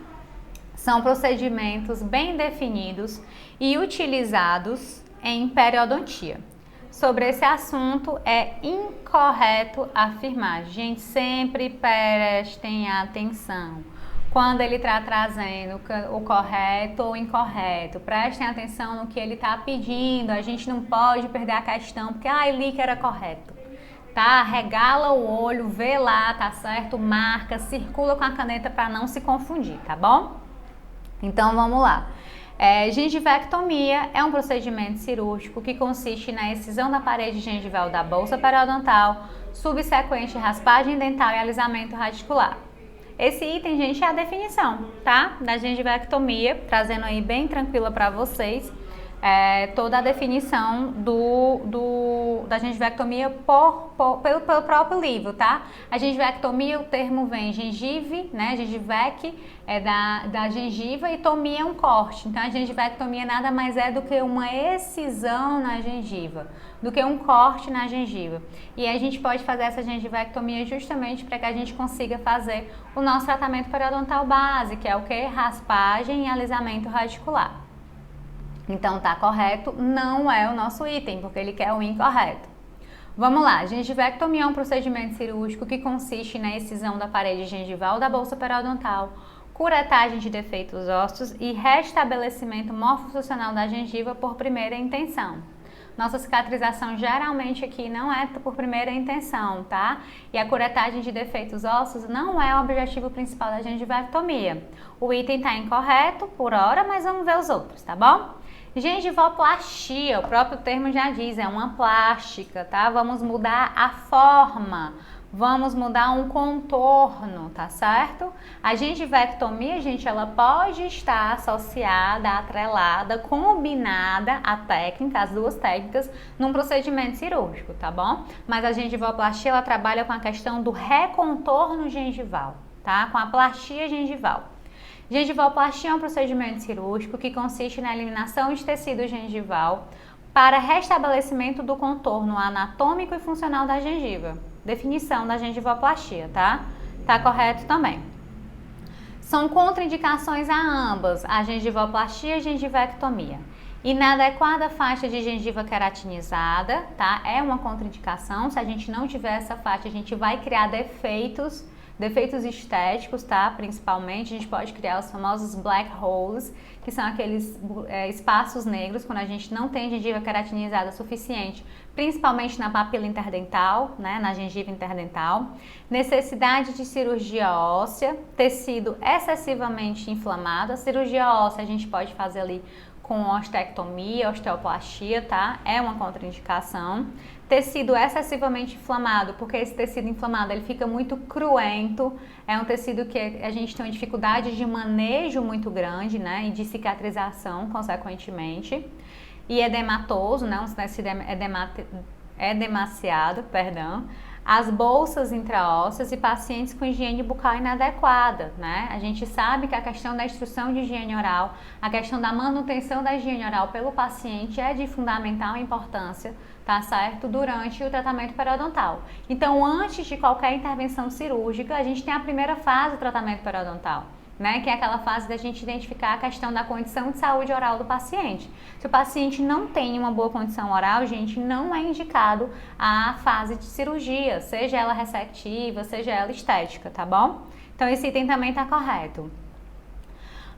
São procedimentos bem definidos e utilizados em periodontia. Sobre esse assunto, é incorreto afirmar. Gente, sempre prestem atenção. Quando ele está trazendo o correto ou incorreto, prestem atenção no que ele está pedindo. A gente não pode perder a questão, porque eu li que era correto. Tá? Regala o olho, vê lá, tá certo? Marca, circula com a caneta para não se confundir, tá bom? Então, vamos lá. Gengivectomia é um procedimento cirúrgico que consiste na excisão da parede gengival da bolsa periodontal, subsequente raspagem dental e alisamento radicular. Esse item, gente, é a definição, tá? Da gengivectomia, trazendo aí bem tranquila para vocês. toda a definição da gengivectomia pelo próprio livro, tá? A gengivectomia, o termo vem gengive, né? Gengivec é da gengiva e tomia é um corte. Então, a gengivectomia nada mais é do que uma excisão na gengiva, do que um corte na gengiva. E a gente pode fazer essa gengivectomia justamente para que a gente consiga fazer o nosso tratamento periodontal base, que é o que? Raspagem e alisamento radicular. Então, tá correto, não é o nosso item, porque ele quer o incorreto. Vamos lá, gengivectomia é um procedimento cirúrgico que consiste na excisão da parede gengival da bolsa periodontal, curetagem de defeitos ósseos e restabelecimento morfofuncional da gengiva por primeira intenção. Nossa cicatrização geralmente aqui não é por primeira intenção, tá? E a curetagem de defeitos ósseos não é o objetivo principal da gengivectomia. O item tá incorreto por hora, mas vamos ver os outros, tá bom? Gengivoplastia, o próprio termo já diz, é uma plástica, tá? Vamos mudar a forma, vamos mudar um contorno, tá certo? A gengivectomia, gente, ela pode estar associada, atrelada, combinada à técnica, as duas técnicas, num procedimento cirúrgico, tá bom? Mas a gengivoplastia, ela trabalha com a questão do recontorno gengival, tá? Com a plastia gengival. Gengivoplastia é um procedimento cirúrgico que consiste na eliminação de tecido gengival para restabelecimento do contorno anatômico e funcional da gengiva. Definição da gengivoplastia, tá? Tá correto também. São contraindicações a ambas, a gengivoplastia e a gengivectomia. Inadequada faixa de gengiva queratinizada, tá? É uma contraindicação. Se a gente não tiver essa faixa, a gente vai criar defeitos estéticos, tá? Principalmente, a gente pode criar os famosos black holes, que são aqueles espaços negros quando a gente não tem gengiva queratinizada suficiente, principalmente na papila interdental, né? Na gengiva interdental. Necessidade de cirurgia óssea, tecido excessivamente inflamado. A cirurgia óssea a gente pode fazer ali com ostectomia, osteoplastia, tá? É uma contraindicação. Tecido excessivamente inflamado, porque esse tecido inflamado ele fica muito cruento, é um tecido que a gente tem uma dificuldade de manejo muito grande, né? E de cicatrização, consequentemente. E edematoso, né? Um tecido edemaciado, perdão. As bolsas intraósseas e pacientes com higiene bucal inadequada, né? A gente sabe que a questão da instrução de higiene oral, a questão da manutenção da higiene oral pelo paciente é de fundamental importância, tá certo? Durante o tratamento periodontal. Então, antes de qualquer intervenção cirúrgica, a gente tem a primeira fase do tratamento periodontal, né? Que é aquela fase da gente identificar a questão da condição de saúde oral do paciente. Se o paciente não tem uma boa condição oral, gente, não é indicado a fase de cirurgia, seja ela ressectiva, seja ela estética, tá bom? Então, esse item também tá correto.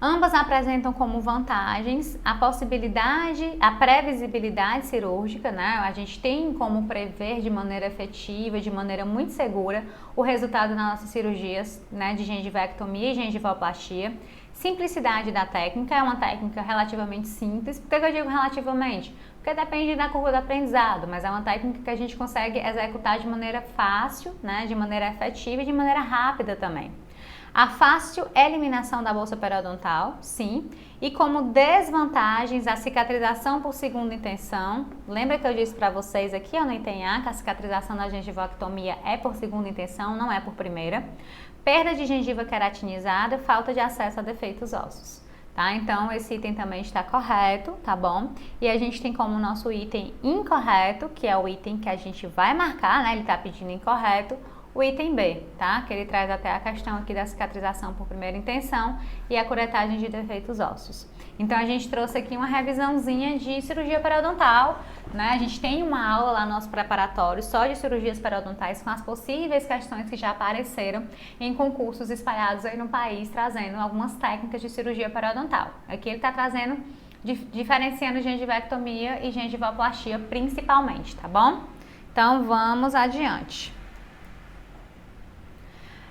Ambas apresentam como vantagens a possibilidade, a previsibilidade cirúrgica, né? A gente tem como prever de maneira efetiva, de maneira muito segura, o resultado das nossas cirurgias, né, de gengivectomia e gengivoplastia. Simplicidade da técnica, é uma técnica relativamente simples. Por que eu digo relativamente? Porque depende da curva do aprendizado, mas é uma técnica que a gente consegue executar de maneira fácil, né, de maneira efetiva e de maneira rápida também. A fácil eliminação da bolsa periodontal, sim, e como desvantagens a cicatrização por segunda intenção. Lembra que eu disse para vocês aqui no item A que a cicatrização da gengivectomia é por segunda intenção, não é por primeira. Perda de gengiva queratinizada, falta de acesso a defeitos ósseos. Tá? Então, esse item também está correto, tá bom? E a gente tem como nosso item incorreto, que é o item que a gente vai marcar, né? Ele está pedindo incorreto, o item B, tá? Que ele traz até a questão aqui da cicatrização por primeira intenção e a curetagem de defeitos ósseos. Então, a gente trouxe aqui uma revisãozinha de cirurgia periodontal, né? A gente tem uma aula lá no nosso preparatório só de cirurgias periodontais com as possíveis questões que já apareceram em concursos espalhados aí no país, trazendo algumas técnicas de cirurgia periodontal. Aqui ele está trazendo, diferenciando gengivectomia e gengivoplastia principalmente, tá bom? Então, vamos adiante.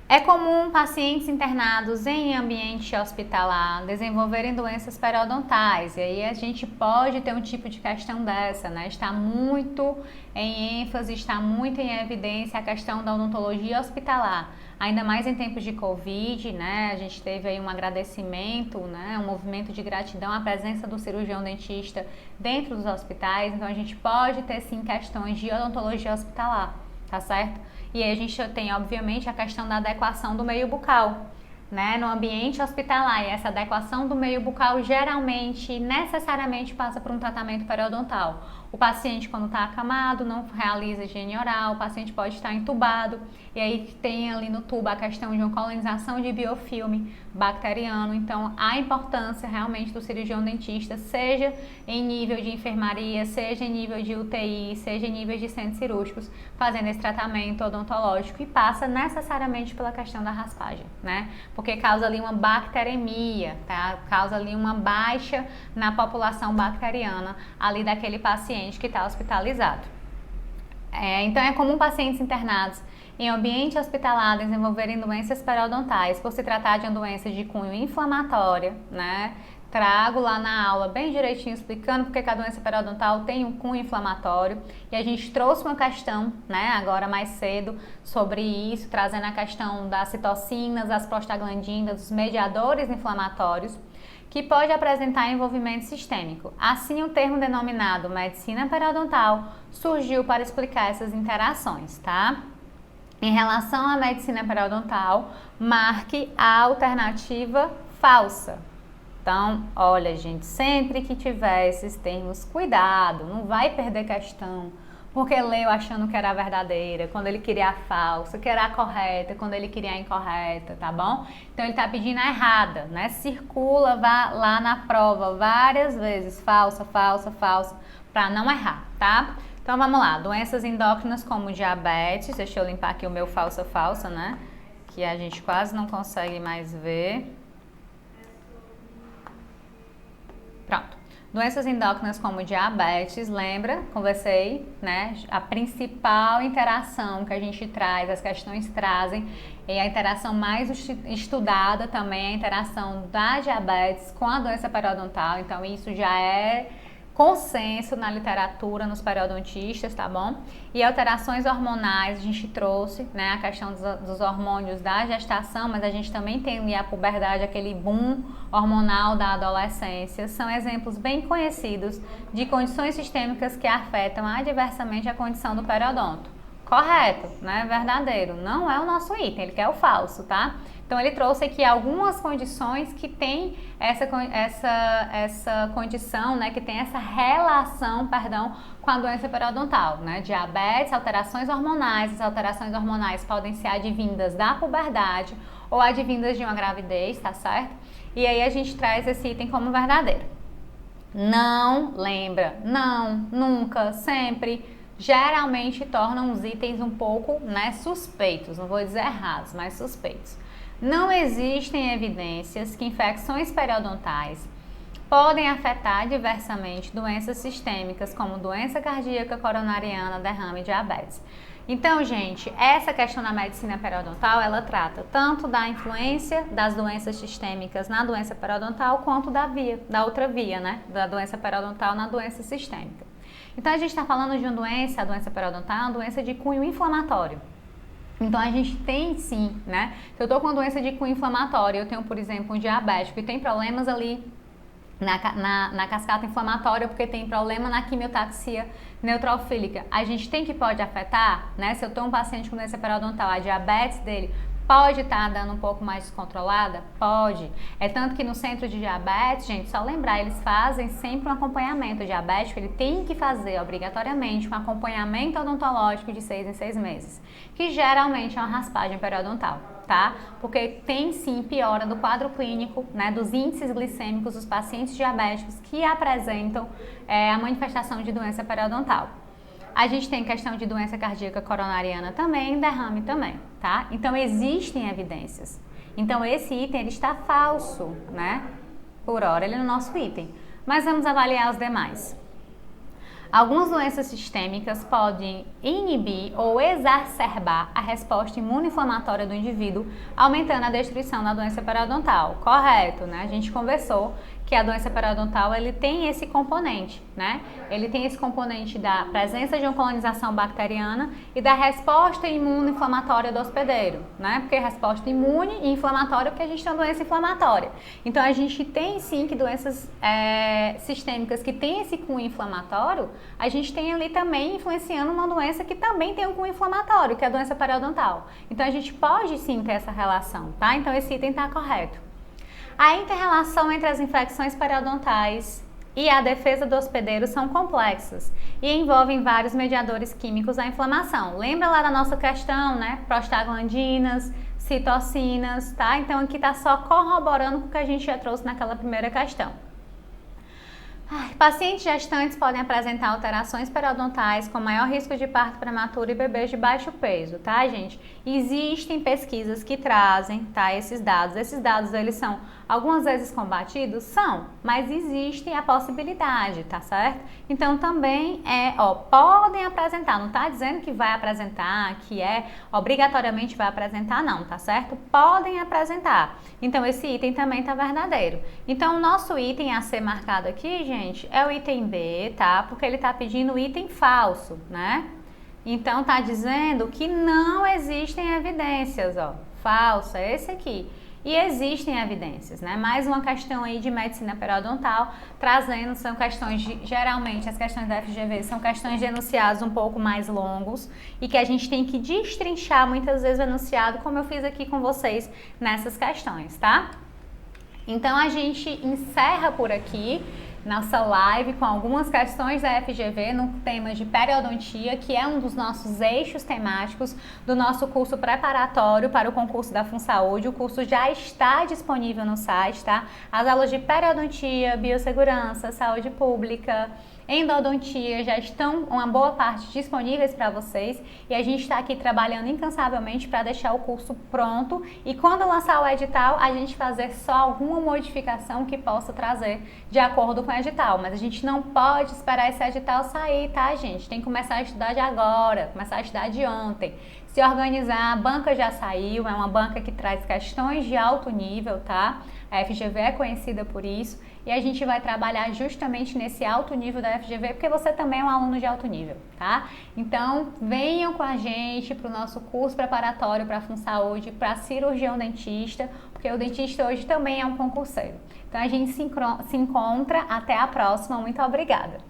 É comum pacientes internados em ambiente hospitalar desenvolverem doenças periodontais, e aí a gente pode ter um tipo de questão dessa, né? Está muito em ênfase, está muito em evidência a questão da odontologia hospitalar. ainda mais em tempos de Covid, né? A gente teve aí um agradecimento, né? Um movimento de gratidão à presença do cirurgião dentista dentro dos hospitais, então a gente pode ter sim questões de odontologia hospitalar, tá certo? E aí a gente tem, obviamente, a questão da adequação do meio bucal, né, no ambiente hospitalar, e essa adequação do meio bucal geralmente, necessariamente passa por um tratamento periodontal. O paciente, quando está acamado, não realiza higiene oral, o paciente pode estar entubado, e aí tem ali no tubo a questão de uma colonização de biofilme bacteriano. Então, a importância realmente do cirurgião dentista, seja em nível de enfermaria, seja em nível de UTI, seja em nível de centros cirúrgicos, fazendo esse tratamento odontológico, e passa necessariamente pela questão da raspagem, né? Porque causa ali uma bacteremia, tá? Causa ali uma baixa na população bacteriana ali daquele paciente que está hospitalizado. Então é comum pacientes internados em ambiente hospitalar desenvolverem doenças periodontais por se tratar de uma doença de cunho inflamatória, né? Trago lá na aula bem direitinho explicando porque que a doença periodontal tem um cunho inflamatório, e a gente trouxe uma questão, né, agora mais cedo sobre isso, trazendo a questão das citocinas, das prostaglandinas, dos mediadores inflamatórios, que pode apresentar envolvimento sistêmico. Assim, o termo denominado medicina periodontal surgiu para explicar essas interações, tá? Em relação à medicina periodontal, marque a alternativa falsa. Então, olha, gente, sempre que tiver esses termos, cuidado, não vai perder questão, porque leu achando que era a verdadeira, quando ele queria a falsa, que era a correta, quando ele queria a incorreta, tá bom? Então, ele tá pedindo a errada, né? Circula, vá lá na prova várias vezes, falsa, falsa, falsa, para não errar, tá? Então, vamos lá, doenças endócrinas como diabetes, deixa eu limpar aqui o meu falsa, falsa, né? Que a gente quase não consegue mais ver. Pronto. Doenças endócrinas como diabetes, lembra? Conversei, né? A principal interação que a gente traz, as questões trazem, e a interação mais estudada também é a interação da diabetes com a doença periodontal. Então, isso já é consenso na literatura, nos periodontistas, tá bom? E alterações hormonais, a gente trouxe, né, a questão dos hormônios da gestação, mas a gente também tem a puberdade, aquele boom hormonal da adolescência. São exemplos bem conhecidos de condições sistêmicas que afetam adversamente a condição do periodonto. Correto, né? Verdadeiro. Não é o nosso item, ele quer o falso, tá? Então, ele trouxe aqui algumas condições que tem essa condição, né? Que tem essa relação, perdão, com a doença periodontal, né? Diabetes, alterações hormonais. As alterações hormonais podem ser advindas da puberdade ou advindas de uma gravidez, tá certo? E aí, a gente traz esse item como verdadeiro. Não, lembra, não, nunca, sempre, geralmente tornam os itens um pouco, né, suspeitos, não vou dizer errados, mas suspeitos. Não existem evidências que infecções periodontais podem afetar diversamente doenças sistêmicas como doença cardíaca, coronariana, derrame e diabetes. Então, gente, essa questão da medicina periodontal, ela trata tanto da influência das doenças sistêmicas na doença periodontal, quanto da outra via, né, da doença periodontal na doença sistêmica. Então, a gente está falando de uma doença, a doença periodontal é uma doença de cunho inflamatório. Então, a gente tem sim, né? Se eu estou com uma doença de cunho inflamatório, eu tenho, por exemplo, um diabético e tem problemas ali na cascata inflamatória, porque tem problema na quimiotaxia neutrofílica. A gente tem que pode afetar, né? Se eu tenho um paciente com doença periodontal, a diabetes dele pode estar dando um pouco mais descontrolada? Pode. É tanto que no centro de diabetes, gente, só lembrar, eles fazem sempre um acompanhamento. O diabético, ele tem que fazer obrigatoriamente um acompanhamento odontológico de 6 em 6 meses, que geralmente é uma raspagem periodontal, tá? Porque tem sim piora do quadro clínico, né, dos índices glicêmicos dos pacientes diabéticos que apresentam a manifestação de doença periodontal. A gente tem questão de doença cardíaca coronariana também, derrame também, tá? Então, existem evidências. Então, esse item, ele está falso, né? Por hora, ele é o nosso item. Mas vamos avaliar os demais. Algumas doenças sistêmicas podem inibir ou exacerbar a resposta imunoinflamatória do indivíduo, aumentando a destruição da doença periodontal. Correto, né? A gente conversou que a doença periodontal ele tem esse componente, né? Ele tem esse componente da presença de uma colonização bacteriana e da resposta imunoinflamatória do hospedeiro, né? Porque resposta imune e inflamatória porque a gente tem uma doença inflamatória. Então a gente tem sim que doenças sistêmicas que têm esse cunho inflamatório, a gente tem ali também influenciando uma doença que também tem um cunho inflamatório, que é a doença periodontal. Então a gente pode sim ter essa relação, tá? Então esse item está correto. A inter-relação entre as infecções periodontais e a defesa do hospedeiro são complexas e envolvem vários mediadores químicos da inflamação. Lembra lá da nossa questão, né? Prostaglandinas, citocinas, tá? Então aqui tá só corroborando com o que a gente já trouxe naquela primeira questão. Pacientes gestantes podem apresentar alterações periodontais com maior risco de parto prematuro e bebês de baixo peso, tá, gente? Existem pesquisas que trazem, tá, esses dados. Esses dados, eles são algumas vezes combatidos? São, mas existe a possibilidade, tá certo? Então, também podem apresentar, não tá dizendo que vai apresentar, que obrigatoriamente vai apresentar, não, tá certo? Podem apresentar. Então, esse item também tá verdadeiro. Então, o nosso item a ser marcado aqui, gente, é o item B, tá? Porque ele tá pedindo o item falso, né? Então, tá dizendo que não existem evidências, ó. Falso, é esse aqui. E existem evidências, né? Mais uma questão aí de medicina periodontal, trazendo, são questões, geralmente as questões da FGV são questões de enunciados um pouco mais longos e que a gente tem que destrinchar muitas vezes o enunciado, como eu fiz aqui com vocês nessas questões, tá? Então, a gente encerra por aqui nossa live com algumas questões da FGV no tema de periodontia, que é um dos nossos eixos temáticos do nosso curso preparatório para o concurso da FunSaúde. O curso já está disponível no site, tá? As aulas de periodontia, biossegurança, saúde pública, endodontia já estão uma boa parte disponíveis para vocês e a gente está aqui trabalhando incansavelmente para deixar o curso pronto e quando lançar o edital a gente fazer só alguma modificação que possa trazer de acordo com o edital, mas a gente não pode esperar esse edital sair, tá, gente? Tem que começar a estudar de agora, começar a estudar de ontem. Se organizar, a banca já saiu, é uma banca que traz questões de alto nível, tá? A FGV é conhecida por isso e a gente vai trabalhar justamente nesse alto nível da FGV, porque você também é um aluno de alto nível, tá? Então, venham com a gente para o nosso curso preparatório para a FunSaúde, para cirurgião dentista, porque o dentista hoje também é um concurseiro. Então, a gente se encontra, até a próxima, muito obrigada!